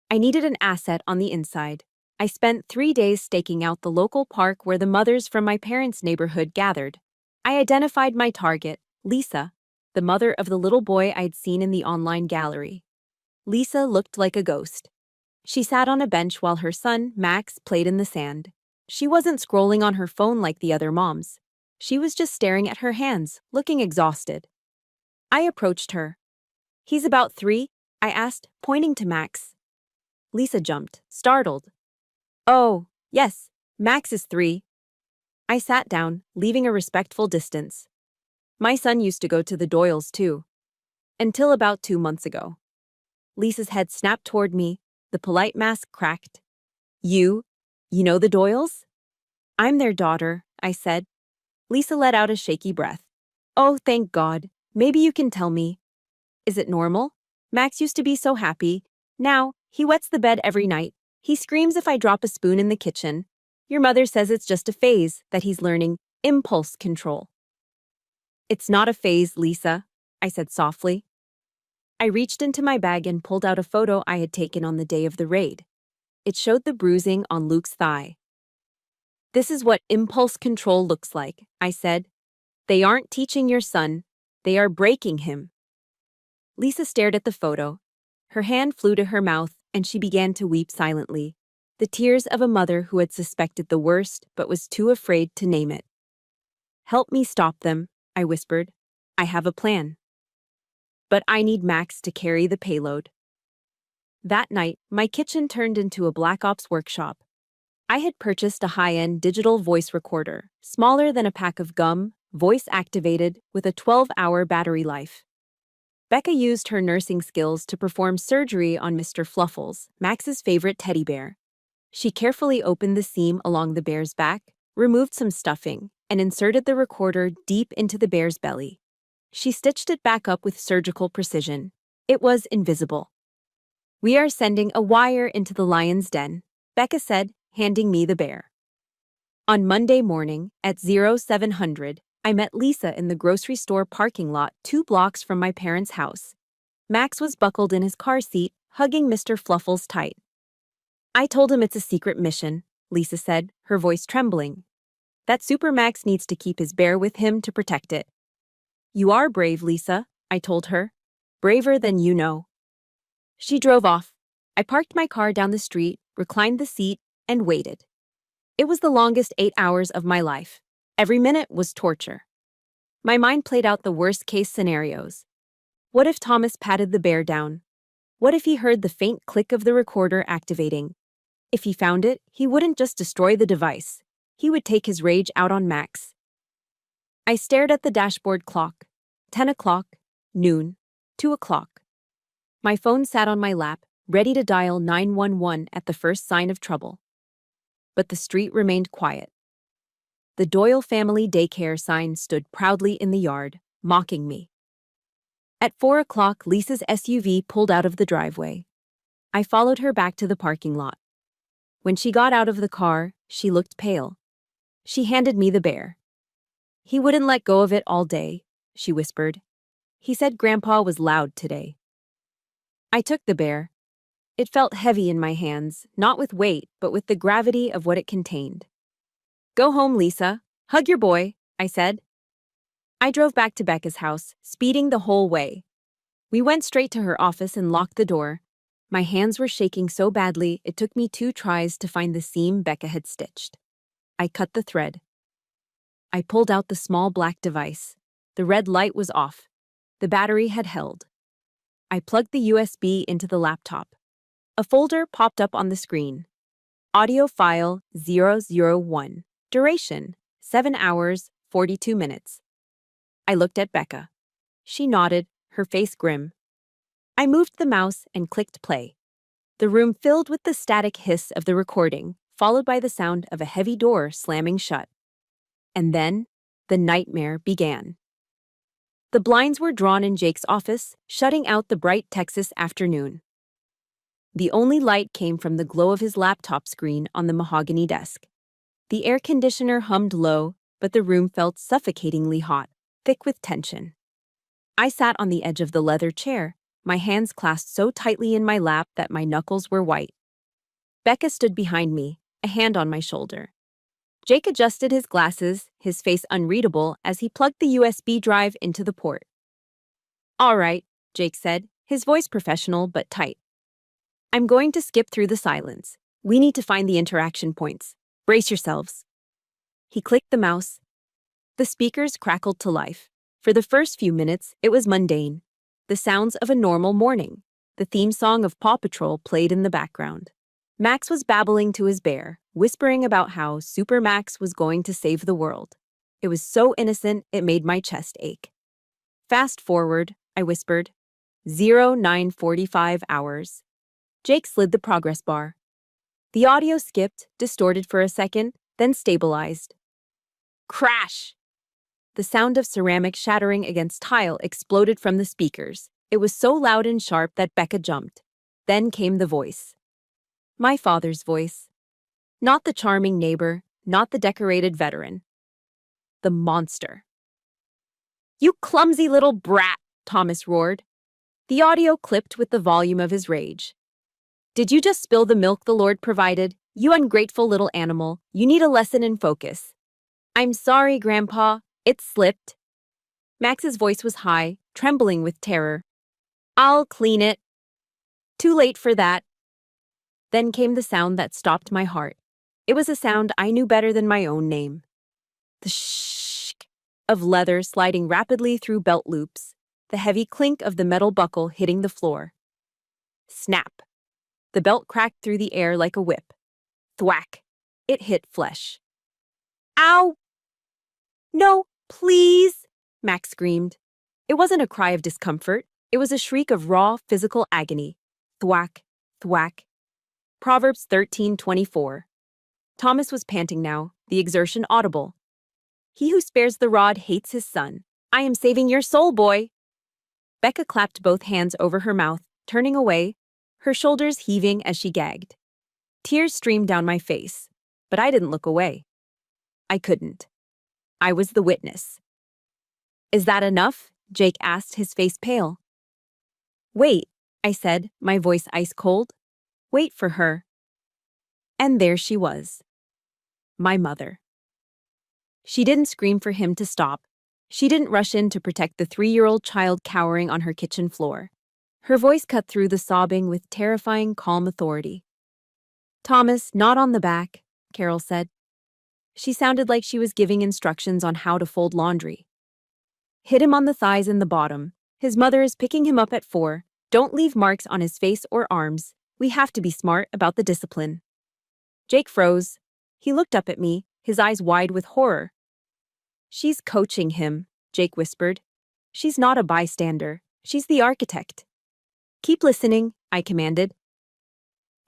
I needed an asset on the inside. I spent 3 days staking out the local park where the mothers from my parents' neighborhood gathered. I identified my target, Lisa, the mother of the little boy I'd seen in the online gallery. Lisa looked like a ghost. She sat on a bench while her son, Max, played in the sand. She wasn't scrolling on her phone like the other moms. She was just staring at her hands, looking exhausted. I approached her. "He's about 3?" I asked, pointing to Max. Lisa jumped, startled. "Oh, yes, Max is 3. I sat down, leaving a respectful distance. "My son used to go to the Doyles, too. Until about 2 months ago." Lisa's head snapped toward me, the polite mask cracked. You know the Doyles?" "I'm their daughter," I said. Lisa let out a shaky breath. "Oh, thank God. Maybe you can tell me. Is it normal? Max used to be so happy. Now, he wets the bed every night. He screams if I drop a spoon in the kitchen. Your mother says it's just a phase, that he's learning impulse control." "It's not a phase, Lisa," I said softly. I reached into my bag and pulled out a photo I had taken on the day of the raid. It showed the bruising on Luke's thigh. This is what impulse control looks like, I said. They aren't teaching your son, they are breaking him. Lisa stared at the photo. Her hand flew to her mouth, and she began to weep silently, the tears of a mother who had suspected the worst but was too afraid to name it. Help me stop them, I whispered. I have a plan. But I need Max to carry the payload. That night, my kitchen turned into a Black Ops workshop. I had purchased a high-end digital voice recorder, smaller than a pack of gum, voice-activated, with a 12-hour battery life. Becca used her nursing skills to perform surgery on Mr. Fluffles, Max's favorite teddy bear. She carefully opened the seam along the bear's back, removed some stuffing, and inserted the recorder deep into the bear's belly. She stitched it back up with surgical precision. It was invisible. We are sending a wire into the lion's den, Becca said, handing me the bear. On Monday morning, at 0700, I met Lisa in the grocery store parking lot 2 blocks from my parents' house. Max was buckled in his car seat, hugging Mr. Fluffles tight. I told him it's a secret mission, Lisa said, her voice trembling. That Super Max needs to keep his bear with him to protect it. You are brave, Lisa, I told her. Braver than you know. She drove off. I parked my car down the street, reclined the seat, and waited. It was the longest 8 hours of my life. Every minute was torture. My mind played out the worst-case scenarios. What if Thomas patted the bear down? What if he heard the faint click of the recorder activating? If he found it, he wouldn't just destroy the device. He would take his rage out on Max. I stared at the dashboard clock. 10 o'clock, noon, 2 o'clock. My phone sat on my lap, ready to dial 911 at the first sign of trouble. But the street remained quiet. The Doyle family daycare sign stood proudly in the yard, mocking me. At 4 o'clock, Lisa's SUV pulled out of the driveway. I followed her back to the parking lot. When she got out of the car, she looked pale. She handed me the bear. He wouldn't let go of it all day, she whispered. He said Grandpa was loud today. I took the bear. It felt heavy in my hands, not with weight, but with the gravity of what it contained. Go home, Lisa. Hug your boy, I said. I drove back to Becca's house, speeding the whole way. We went straight to her office and locked the door. My hands were shaking so badly, it took me 2 tries to find the seam Becca had stitched. I cut the thread. I pulled out the small black device. The red light was off. The battery had held. I plugged the USB into the laptop. A folder popped up on the screen. Audio file 001. Duration 7 hours, 42 minutes. I looked at Becca. She nodded, her face grim. I moved the mouse and clicked play. The room filled with the static hiss of the recording, followed by the sound of a heavy door slamming shut. And then, the nightmare began. The blinds were drawn in Jake's office, shutting out the bright Texas afternoon. The only light came from the glow of his laptop screen on the mahogany desk. The air conditioner hummed low, but the room felt suffocatingly hot, thick with tension. I sat on the edge of the leather chair, my hands clasped so tightly in my lap that my knuckles were white. Becca stood behind me, a hand on my shoulder. Jake adjusted his glasses, his face unreadable, as he plugged the USB drive into the port. All right, Jake said, his voice professional but tight. I'm going to skip through the silence. We need to find the interaction points. Brace yourselves. He clicked the mouse. The speakers crackled to life. For the first few minutes, it was mundane. The sounds of a normal morning. The theme song of Paw Patrol played in the background. Max was babbling to his bear, whispering about how Super Max was going to save the world. It was so innocent, it made my chest ache. Fast forward, I whispered. 0945 hours. Jake slid the progress bar. The audio skipped, distorted for a second, then stabilized. Crash! The sound of ceramic shattering against tile exploded from the speakers. It was so loud and sharp that Becca jumped. Then came the voice. My father's voice. Not the charming neighbor, not the decorated veteran. The monster. You clumsy little brat, Thomas roared. The audio clipped with the volume of his rage. Did you just spill the milk the Lord provided, You ungrateful little animal, you need a lesson in focus. I'm sorry, Grandpa, it slipped. Max's voice was high, trembling with terror. I'll clean it. Too late for that. Then came the sound that stopped my heart. It was a sound I knew better than my own name. The shh of leather sliding rapidly through belt loops, the heavy clink of the metal buckle hitting the floor. Snap. The belt cracked through the air like a whip. Thwack. It hit flesh. Ow! No, please, Max screamed. It wasn't a cry of discomfort. It was a shriek of raw, physical agony. Thwack, thwack. Proverbs 13:24. Thomas was panting now, the exertion audible. He who spares the rod hates his son. I am saving your soul, boy. Becca clapped both hands over her mouth, turning away, her shoulders heaving as she gagged. Tears streamed down my face, but I didn't look away. I couldn't. I was the witness. Is that enough? Jake asked, his face pale. Wait, I said, my voice ice cold. Wait for her. And there she was. My mother. She didn't scream for him to stop. She didn't rush in to protect the 3-year-old child cowering on her kitchen floor. Her voice cut through the sobbing with terrifying, calm authority. Thomas, not on the back, Carol said. She sounded like she was giving instructions on how to fold laundry. Hit him on the thighs and the bottom. His mother is picking him up at 4. Don't leave marks on his face or arms. We have to be smart about the discipline. Jake froze. He looked up at me, his eyes wide with horror. She's coaching him, Jake whispered. She's not a bystander. She's the architect. Keep listening, I commanded.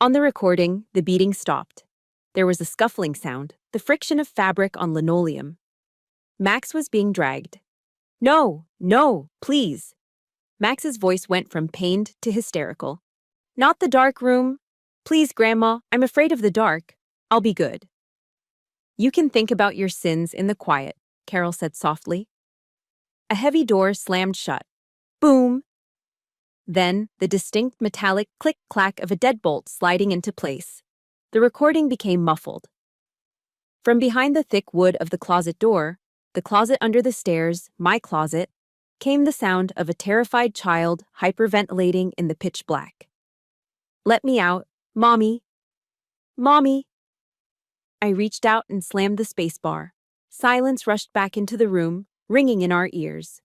On the recording, the beating stopped. There was a scuffling sound, the friction of fabric on linoleum. Max was being dragged. No, no, please. Max's voice went from pained to hysterical. Not the dark room. Please, Grandma, I'm afraid of the dark. I'll be good. You can think about your sins in the quiet, Carol said softly. A heavy door slammed shut. Boom! Then, the distinct metallic click-clack of a deadbolt sliding into place. The recording became muffled. From behind the thick wood of the closet door, the closet under the stairs, my closet, came the sound of a terrified child hyperventilating in the pitch black. Let me out, Mommy. Mommy. I reached out and slammed the spacebar. Silence rushed back into the room, ringing in our ears.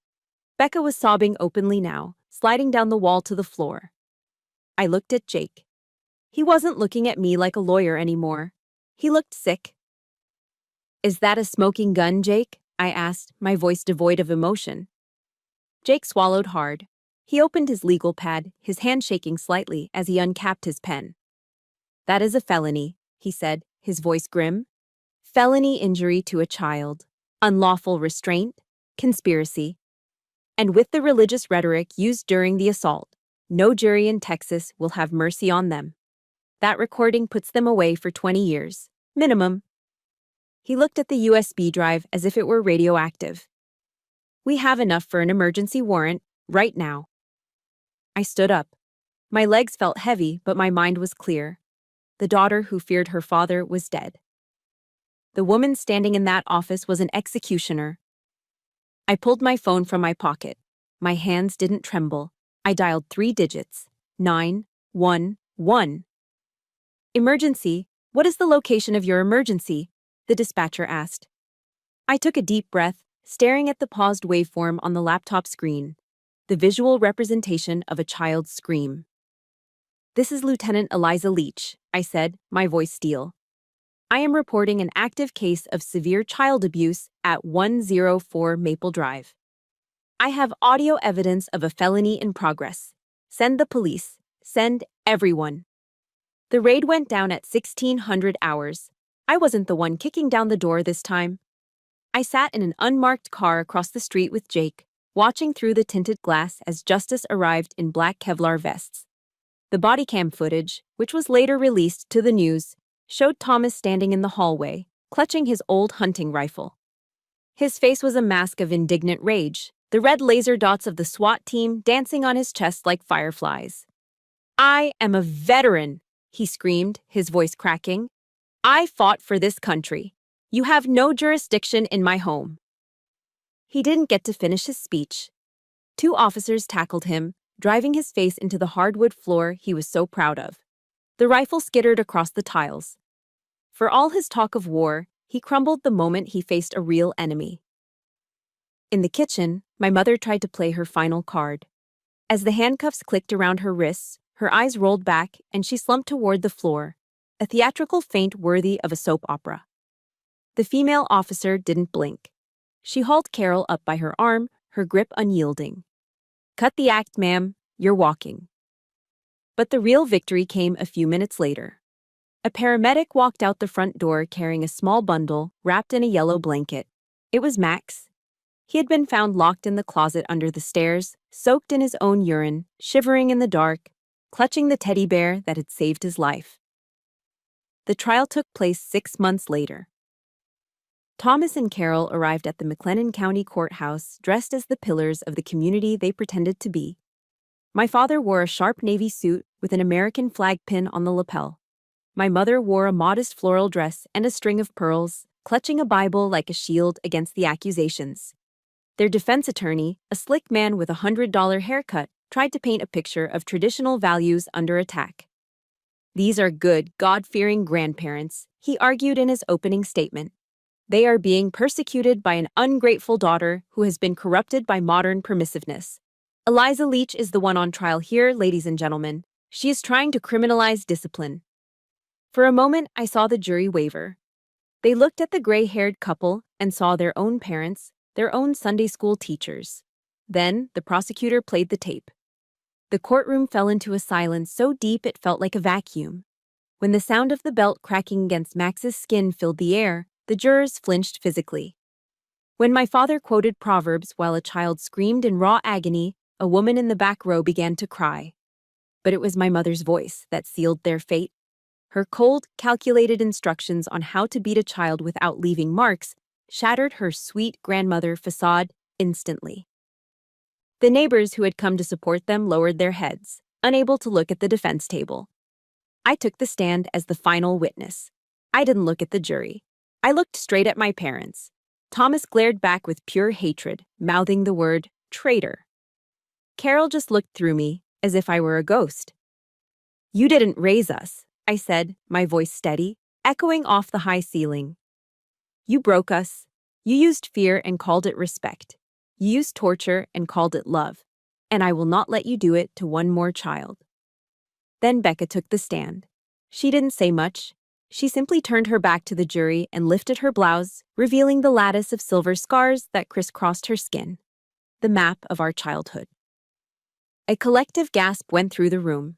Becca was sobbing openly now, sliding down the wall to the floor. I looked at Jake. He wasn't looking at me like a lawyer anymore. He looked sick. Is that a smoking gun, Jake? I asked, my voice devoid of emotion. Jake swallowed hard. He opened his legal pad, his hand shaking slightly as he uncapped his pen. That is a felony, he said, his voice grim. Felony injury to a child, unlawful restraint, conspiracy. And with the religious rhetoric used during the assault, no jury in Texas will have mercy on them. That recording puts them away for 20 years, minimum. He looked at the USB drive as if it were radioactive. We have enough for an emergency warrant, right now. I stood up. My legs felt heavy, but my mind was clear. The daughter who feared her father was dead. The woman standing in that office was an executioner. I pulled my phone from my pocket. My hands didn't tremble. I dialed 3 digits. 911. Emergency. What is the location of your emergency? The dispatcher asked. I took a deep breath, staring at the paused waveform on the laptop screen, the visual representation of a child's scream. This is Lieutenant Eliza Leach, I said, my voice steel. I am reporting an active case of severe child abuse at 104 Maple Drive. I have audio evidence of a felony in progress. Send the police. Send everyone. The raid went down at 1600 hours. I wasn't the one kicking down the door this time. I sat in an unmarked car across the street with Jake, watching through the tinted glass as Justice arrived in black Kevlar vests. The body cam footage, which was later released to the news, showed Thomas standing in the hallway, clutching his old hunting rifle. His face was a mask of indignant rage, the red laser dots of the SWAT team dancing on his chest like fireflies. I am a veteran, he screamed, his voice cracking. I fought for this country. You have no jurisdiction in my home. He didn't get to finish his speech. Two officers tackled him, driving his face into the hardwood floor he was so proud of. The rifle skittered across the tiles. For all his talk of war, he crumbled the moment he faced a real enemy. In the kitchen, my mother tried to play her final card. As the handcuffs clicked around her wrists, her eyes rolled back and she slumped toward the floor, a theatrical feint worthy of a soap opera. The female officer didn't blink. She hauled Carol up by her arm, her grip unyielding. "Cut the act, ma'am. You're walking." But the real victory came a few minutes later. A paramedic walked out the front door carrying a small bundle wrapped in a yellow blanket. It was Max. He had been found locked in the closet under the stairs, soaked in his own urine, shivering in the dark, clutching the teddy bear that had saved his life. The trial took place 6 months later. Thomas and Carol arrived at the McLennan County Courthouse dressed as the pillars of the community they pretended to be. My father wore a sharp navy suit with an American flag pin on the lapel. My mother wore a modest floral dress and a string of pearls, clutching a Bible like a shield against the accusations. Their defense attorney, a slick man with a $100 haircut, tried to paint a picture of traditional values under attack. "These are good, God-fearing grandparents," he argued in his opening statement. "They are being persecuted by an ungrateful daughter who has been corrupted by modern permissiveness. Eliza Leach is the one on trial here, ladies and gentlemen. She is trying to criminalize discipline." For a moment, I saw the jury waver. They looked at the gray-haired couple and saw their own parents, their own Sunday school teachers. Then, the prosecutor played the tape. The courtroom fell into a silence so deep it felt like a vacuum. When the sound of the belt cracking against Max's skin filled the air, the jurors flinched physically. When my father quoted Proverbs while a child screamed in raw agony, a woman in the back row began to cry. But it was my mother's voice that sealed their fate. Her cold, calculated instructions on how to beat a child without leaving marks shattered her sweet grandmother facade instantly. The neighbors who had come to support them lowered their heads, unable to look at the defense table. I took the stand as the final witness. I didn't look at the jury. I looked straight at my parents. Thomas glared back with pure hatred, mouthing the word traitor. Carol just looked through me, as if I were a ghost. "You didn't raise us," I said, my voice steady, echoing off the high ceiling. "You broke us. You used fear and called it respect. You used torture and called it love. And I will not let you do it to one more child." Then Becca took the stand. She didn't say much. She simply turned her back to the jury and lifted her blouse, revealing the lattice of silver scars that crisscrossed her skin. The map of our childhood. A collective gasp went through the room.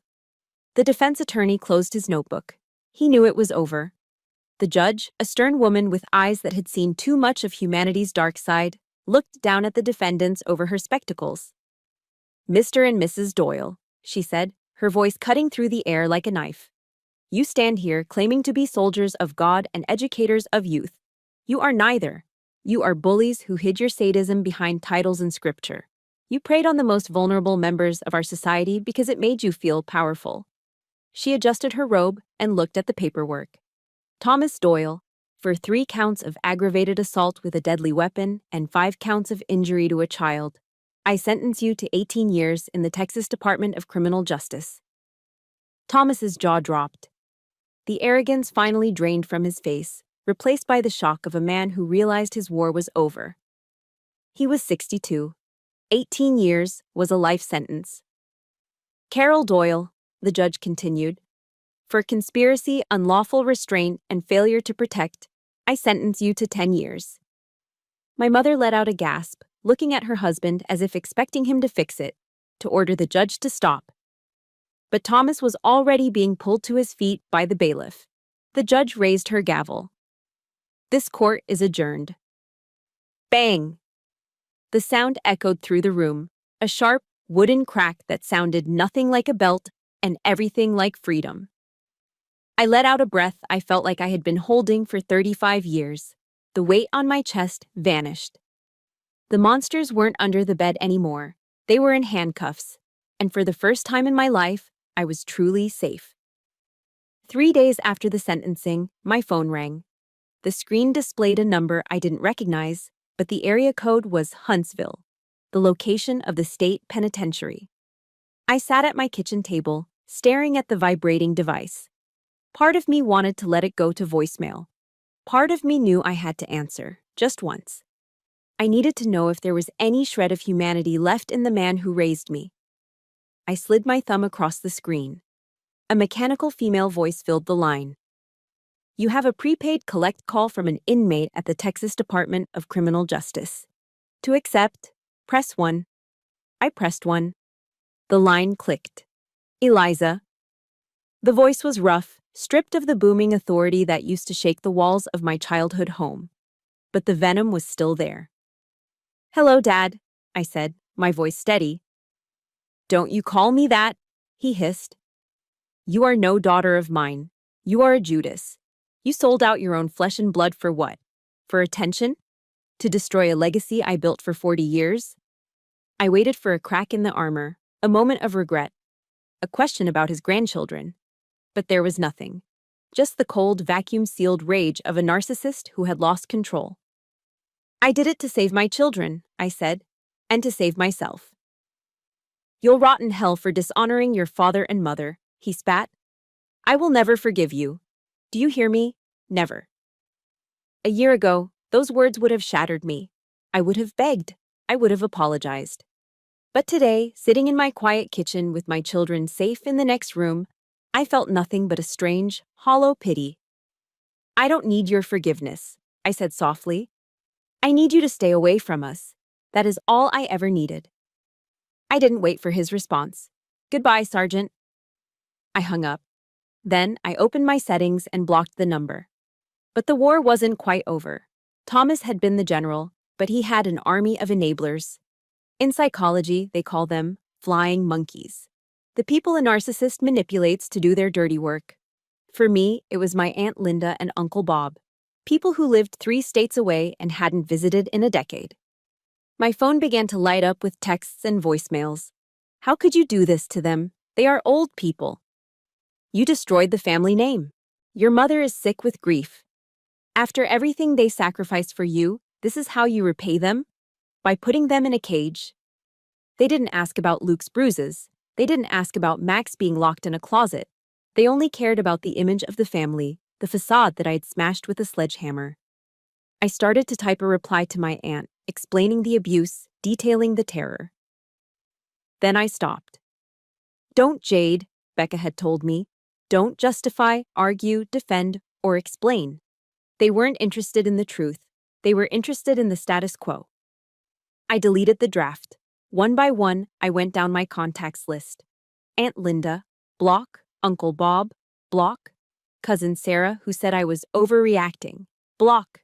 The defense attorney closed his notebook. He knew it was over. The judge, a stern woman with eyes that had seen too much of humanity's dark side, looked down at the defendants over her spectacles. "Mr. and Mrs. Doyle," she said, her voice cutting through the air like a knife. "You stand here claiming to be soldiers of God and educators of youth. You are neither. You are bullies who hid your sadism behind titles and scripture. You preyed on the most vulnerable members of our society because it made you feel powerful." She adjusted her robe and looked at the paperwork. "Thomas Doyle, for 3 counts of aggravated assault with a deadly weapon and 5 counts of injury to a child, I sentence you to 18 years in the Texas Department of Criminal Justice." Thomas's jaw dropped. The arrogance finally drained from his face, replaced by the shock of a man who realized his war was over. He was 62. 18 years was a life sentence. "Carol Doyle," the judge continued, "for conspiracy, unlawful restraint, and failure to protect, I sentence you to 10 years. My mother let out a gasp, looking at her husband as if expecting him to fix it, to order the judge to stop. But Thomas was already being pulled to his feet by the bailiff. The judge raised her gavel. "This court is adjourned." Bang! The sound echoed through the room, a sharp, wooden crack that sounded nothing like a belt and everything like freedom. I let out a breath I felt like I had been holding for 35 years. The weight on my chest vanished. The monsters weren't under the bed anymore. They were in handcuffs, and for the first time in my life, I was truly safe. 3 days after the sentencing, my phone rang. The screen displayed a number I didn't recognize, but the area code was Huntsville, the location of the state penitentiary. I sat at my kitchen table, staring at the vibrating device. Part of me wanted to let it go to voicemail. Part of me knew I had to answer, just once. I needed to know if there was any shred of humanity left in the man who raised me. I slid my thumb across the screen. A mechanical female voice filled the line. You have a prepaid collect call from an inmate at the Texas Department of Criminal Justice. To accept, press 1. I pressed 1. The line clicked. Eliza. The voice was rough, stripped of the booming authority that used to shake the walls of my childhood home. But the venom was still there. Hello, Dad, I said, my voice steady. Don't you call me that, he hissed. You are no daughter of mine. You are a Judas. You sold out your own flesh and blood for what? For attention? To destroy a legacy I built for 40 years? I waited for a crack in the armor, a moment of regret, a question about his grandchildren. But there was nothing. Just the cold, vacuum-sealed rage of a narcissist who had lost control. I did it to save my children, I said, and to save myself. You'll rot in hell for dishonoring your father and mother, he spat. I will never forgive you. Do you hear me? Never. A year ago, those words would have shattered me. I would have begged. I would have apologized. But today, sitting in my quiet kitchen with my children safe in the next room, I felt nothing but a strange, hollow pity. I don't need your forgiveness, I said softly. I need you to stay away from us. That is all I ever needed. I didn't wait for his response. Goodbye, Sergeant. I hung up. Then I opened my settings and blocked the number. But the war wasn't quite over. Thomas had been the general, but he had an army of enablers. In psychology, they call them flying monkeys. The people a narcissist manipulates to do their dirty work. For me, it was my Aunt Linda and Uncle Bob, people who lived 3 states away and hadn't visited in a decade. My phone began to light up with texts and voicemails. How could you do this to them? They are old people. You destroyed the family name. Your mother is sick with grief. After everything they sacrificed for you, this is how you repay them? By putting them in a cage. They didn't ask about Luke's bruises. They didn't ask about Max being locked in a closet. They only cared about the image of the family, the facade that I had smashed with a sledgehammer. I started to type a reply to my aunt, explaining the abuse, detailing the terror. Then I stopped. Don't, Jade, Becca had told me. Don't justify, argue, defend, or explain. They weren't interested in the truth. They were interested in the status quo. I deleted the draft. One by one, I went down my contacts list. Aunt Linda, block. Uncle Bob, block. Cousin Sarah, who said I was overreacting, block.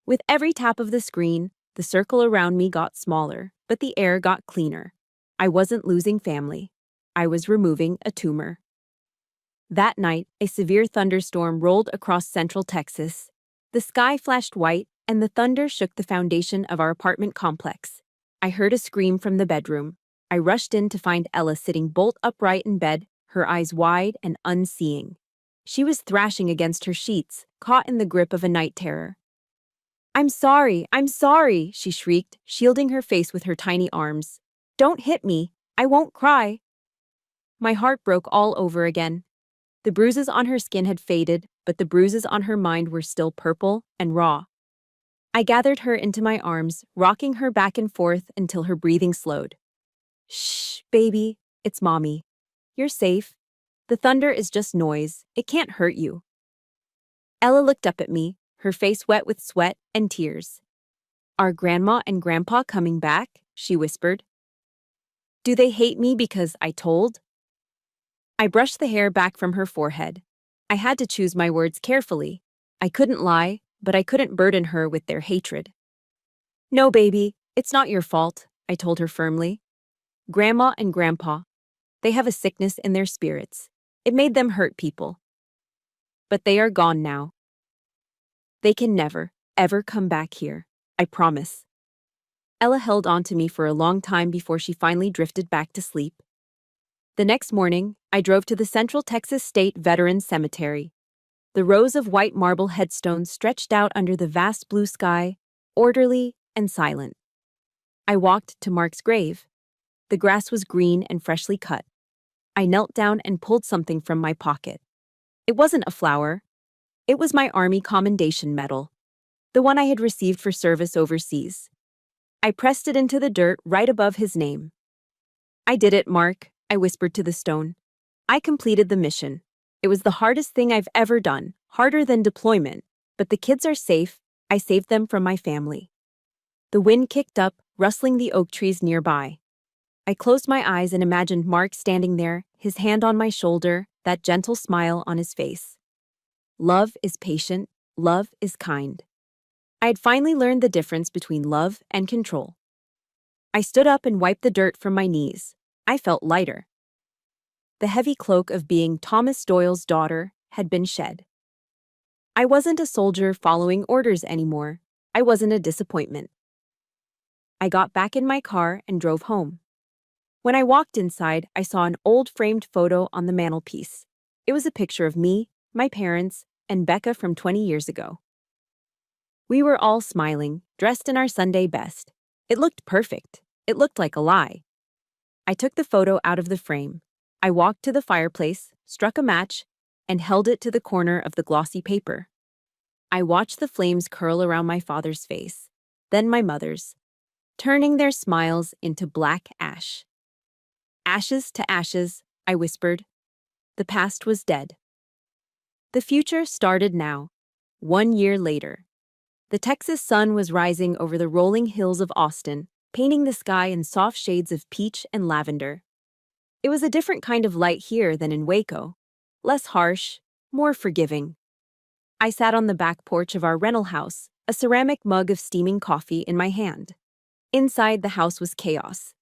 With every tap of the screen, the circle around me got smaller, but the air got cleaner. I wasn't losing family. I was removing a tumor. That night, a severe thunderstorm rolled across central Texas. The sky flashed white, and the thunder shook the foundation of our apartment complex. I heard a scream from the bedroom. I rushed in to find Ella sitting bolt upright in bed, her eyes wide and unseeing. She was thrashing against her sheets, caught in the grip of a night terror. I'm sorry, she shrieked, shielding her face with her tiny arms. Don't hit me. I won't cry. My heart broke all over again. The bruises on her skin had faded, but the bruises on her mind were still purple and raw. I gathered her into my arms, rocking her back and forth until her breathing slowed. Shh, baby, it's Mommy. You're safe. The thunder is just noise. It can't hurt you. Ella looked up at me, her face wet with sweat and tears. Are Grandma and Grandpa coming back? She whispered. Do they hate me because I told? I brushed the hair back from her forehead. I had to choose my words carefully. I couldn't lie, but I couldn't burden her with their hatred. No, baby, it's not your fault, I told her firmly. Grandma and Grandpa, they have a sickness in their spirits. It made them hurt people. But they are gone now. They can never, ever come back here. I promise. Ella held on to me for a long time before she finally drifted back to sleep. The next morning, I drove to the Central Texas State Veterans Cemetery. The rows of white marble headstones stretched out under the vast blue sky, orderly and silent. I walked to Mark's grave. The grass was green and freshly cut. I knelt down and pulled something from my pocket. It wasn't a flower. It was my Army Commendation Medal, the one I had received for service overseas. I pressed it into the dirt right above his name. "I did it, Mark," I whispered to the stone. "I completed the mission. It was the hardest thing I've ever done, harder than deployment, but the kids are safe. I saved them from my family." The wind kicked up, rustling the oak trees nearby. I closed my eyes and imagined Mark standing there, his hand on my shoulder, that gentle smile on his face. Love is patient, love is kind. I had finally learned the difference between love and control. I stood up and wiped the dirt from my knees. I felt lighter. The heavy cloak of being Thomas Doyle's daughter had been shed. I wasn't a soldier following orders anymore. I wasn't a disappointment. I got back in my car and drove home. When I walked inside, I saw an old framed photo on the mantelpiece. It was a picture of me, my parents, and Becca from 20 years ago. We were all smiling, dressed in our Sunday best. It looked perfect. It looked like a lie. I took the photo out of the frame. I walked to the fireplace, struck a match, and held it to the corner of the glossy paper. I watched the flames curl around my father's face, then my mother's, turning their smiles into black ash. "Ashes to ashes," I whispered. The past was dead. The future started now, 1 year later. The Texas sun was rising over the rolling hills of Austin, painting the sky in soft shades of peach and lavender. It was a different kind of light here than in Waco, less harsh, more forgiving. I sat on the back porch of our rental house, a ceramic mug of steaming coffee in my hand. Inside, the house was chaos.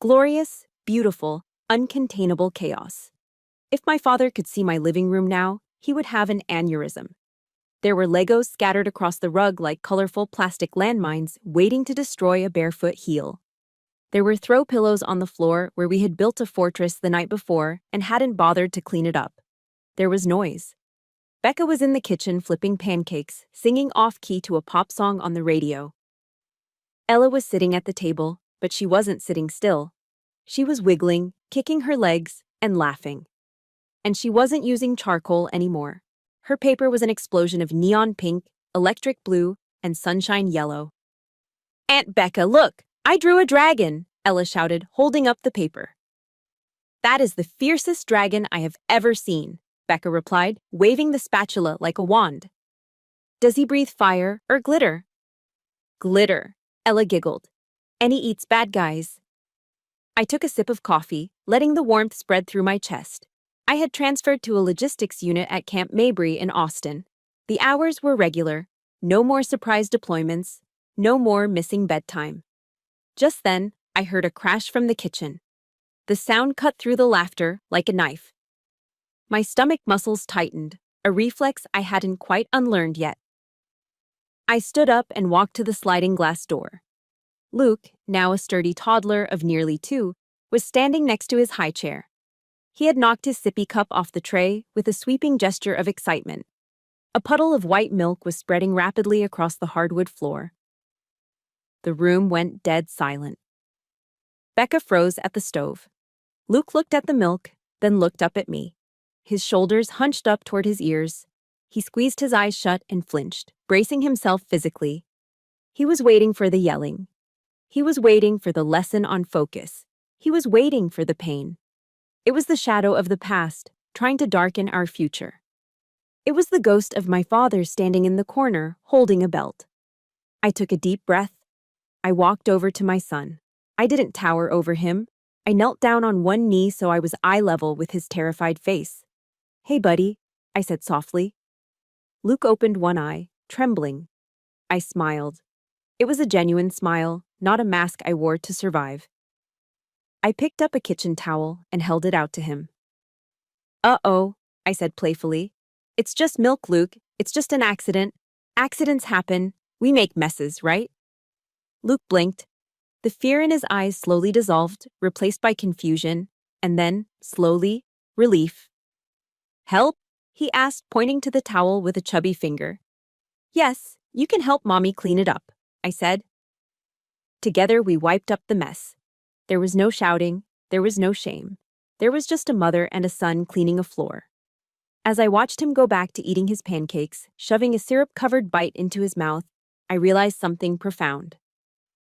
Glorious, beautiful, uncontainable chaos. If my father could see my living room now, he would have an aneurysm. There were Legos scattered across the rug like colorful plastic landmines waiting to destroy a barefoot heel. There were throw pillows on the floor where we had built a fortress the night before and hadn't bothered to clean it up. There was noise. Becca was in the kitchen flipping pancakes, singing off-key to a pop song on the radio. Ella was sitting at the table, but she wasn't sitting still. She was wiggling, kicking her legs, and laughing. And she wasn't using charcoal anymore. Her paper was an explosion of neon pink, electric blue, and sunshine yellow. "Aunt Becca, look! I drew a dragon!" Ella shouted, holding up the paper. "That is the fiercest dragon I have ever seen," Becca replied, waving the spatula like a wand. "Does he breathe fire or glitter?" "Glitter," Ella giggled. "And he eats bad guys." I took a sip of coffee, letting the warmth spread through my chest. I had transferred to a logistics unit at Camp Mabry in Austin. The hours were regular, no more surprise deployments, no more missing bedtime. Just then, I heard a crash from the kitchen. The sound cut through the laughter like a knife. My stomach muscles tightened, a reflex I hadn't quite unlearned yet. I stood up and walked to the sliding glass door. Luke, now a sturdy toddler of nearly 2, was standing next to his high chair. He had knocked his sippy cup off the tray with a sweeping gesture of excitement. A puddle of white milk was spreading rapidly across the hardwood floor. The room went dead silent. Becca froze at the stove. Luke looked at the milk, then looked up at me. His shoulders hunched up toward his ears. He squeezed his eyes shut and flinched, bracing himself physically. He was waiting for the yelling. He was waiting for the lesson on focus. He was waiting for the pain. It was the shadow of the past, trying to darken our future. It was the ghost of my father standing in the corner, holding a belt. I took a deep breath. I walked over to my son. I didn't tower over him. I knelt down on one knee so I was eye level with his terrified face. "Hey, buddy," I said softly. Luke opened one eye, trembling. I smiled. It was a genuine smile, not a mask I wore to survive. I picked up a kitchen towel and held it out to him. "Uh-oh," I said playfully. "It's just milk, Luke. It's just an accident. Accidents happen. We make messes, right?" Luke blinked. The fear in his eyes slowly dissolved, replaced by confusion, And then, slowly, relief. "Help?" he asked, pointing to the towel with a chubby finger. "Yes, you can help Mommy clean it up," I said. Together we wiped up the mess. There was no shouting, there was no shame. There was just a mother and a son cleaning a floor. As I watched him go back to eating his pancakes, shoving a syrup-covered bite into his mouth, I realized something profound.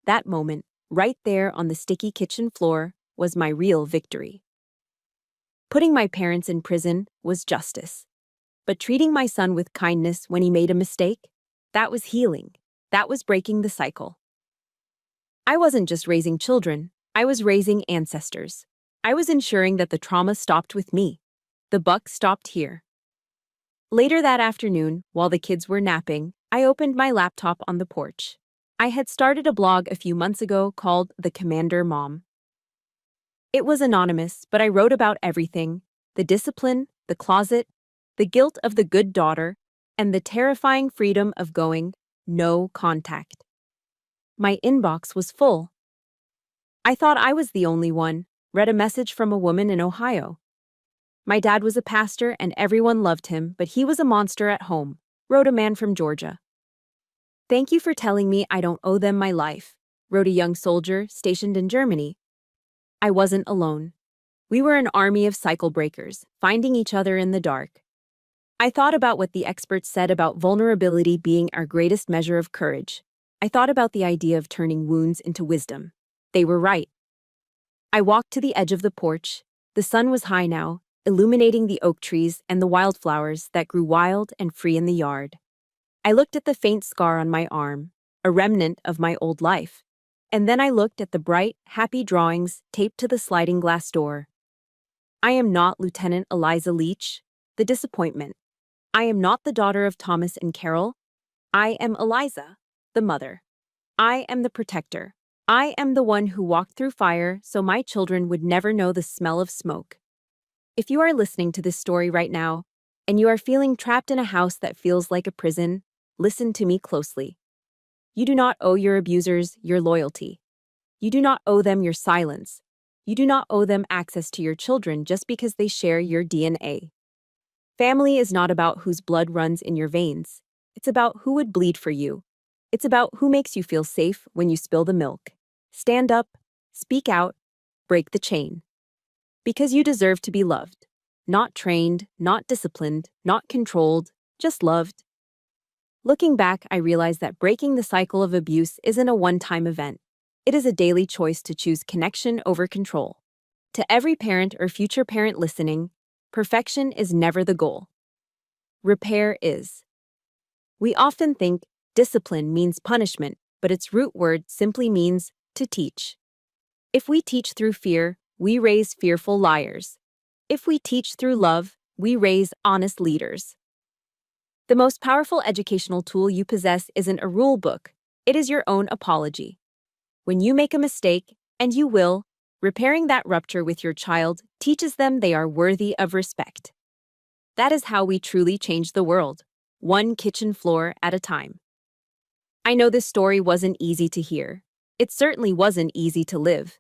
That moment, right there on the sticky kitchen floor, was my real victory. Putting my parents in prison was justice. But treating my son with kindness when he made a mistake, that was healing. That was breaking the cycle. I wasn't just raising children, I was raising ancestors. I was ensuring that the trauma stopped with me. The buck stopped here. Later that afternoon, while the kids were napping, I opened my laptop on the porch. I had started a blog a few months ago called The Commander Mom. It was anonymous, but I wrote about everything: the discipline, the closet, the guilt of the good daughter, and the terrifying freedom of going no contact. My inbox was full. I thought I was the only one. Read a message from a woman in Ohio. "My dad was a pastor and everyone loved him, but he was a monster at home," wrote a man from Georgia. "Thank you for telling me I don't owe them my life," wrote a young soldier stationed in Germany. I wasn't alone. We were an army of cycle breakers, finding each other in the dark. I thought about what the experts said about vulnerability being our greatest measure of courage. I thought about the idea of turning wounds into wisdom. They were right. I walked to the edge of the porch. The sun was high now, illuminating the oak trees and the wildflowers that grew wild and free in the yard. I looked at the faint scar on my arm, a remnant of my old life. And then I looked at the bright, happy drawings taped to the sliding glass door. I am not Lieutenant Eliza Leach, the disappointment. I am not the daughter of Thomas and Carol. I am Eliza, the mother. I am the protector. I am the one who walked through fire so my children would never know the smell of smoke. If you are listening to this story right now, and you are feeling trapped in a house that feels like a prison, listen to me closely. You do not owe your abusers your loyalty. You do not owe them your silence. You do not owe them access to your children just because they share your DNA. Family is not about whose blood runs in your veins. It's about who would bleed for you. It's about who makes you feel safe when you spill the milk. Stand up, speak out, break the chain. Because you deserve to be loved. Not trained, not disciplined, not controlled, just loved. Looking back, I realized that breaking the cycle of abuse isn't a one-time event. It is a daily choice to choose connection over control. To every parent or future parent listening, perfection is never the goal. Repair is. We often think discipline means punishment, but its root word simply means to teach. If we teach through fear, we raise fearful liars. If we teach through love, we raise honest leaders. The most powerful educational tool you possess isn't a rule book, it is your own apology. When you make a mistake, and you will, repairing that rupture with your child teaches them they are worthy of respect. That is how we truly change the world, one kitchen floor at a time. I know this story wasn't easy to hear. It certainly wasn't easy to live.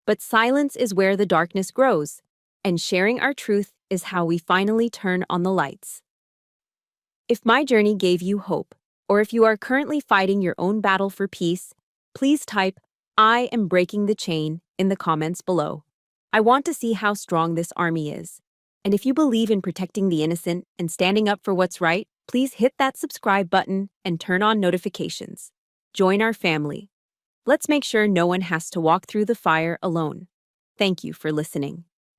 But silence is where the darkness grows, and sharing our truth is how we finally turn on the lights. If my journey gave you hope, or if you are currently fighting your own battle for peace, please type, "I am breaking the chain," in the comments below. I want to see how strong this army is. And if you believe in protecting the innocent and standing up for what's right, please hit that subscribe button and turn on notifications. Join our family. Let's make sure no one has to walk through the fire alone. Thank you for listening.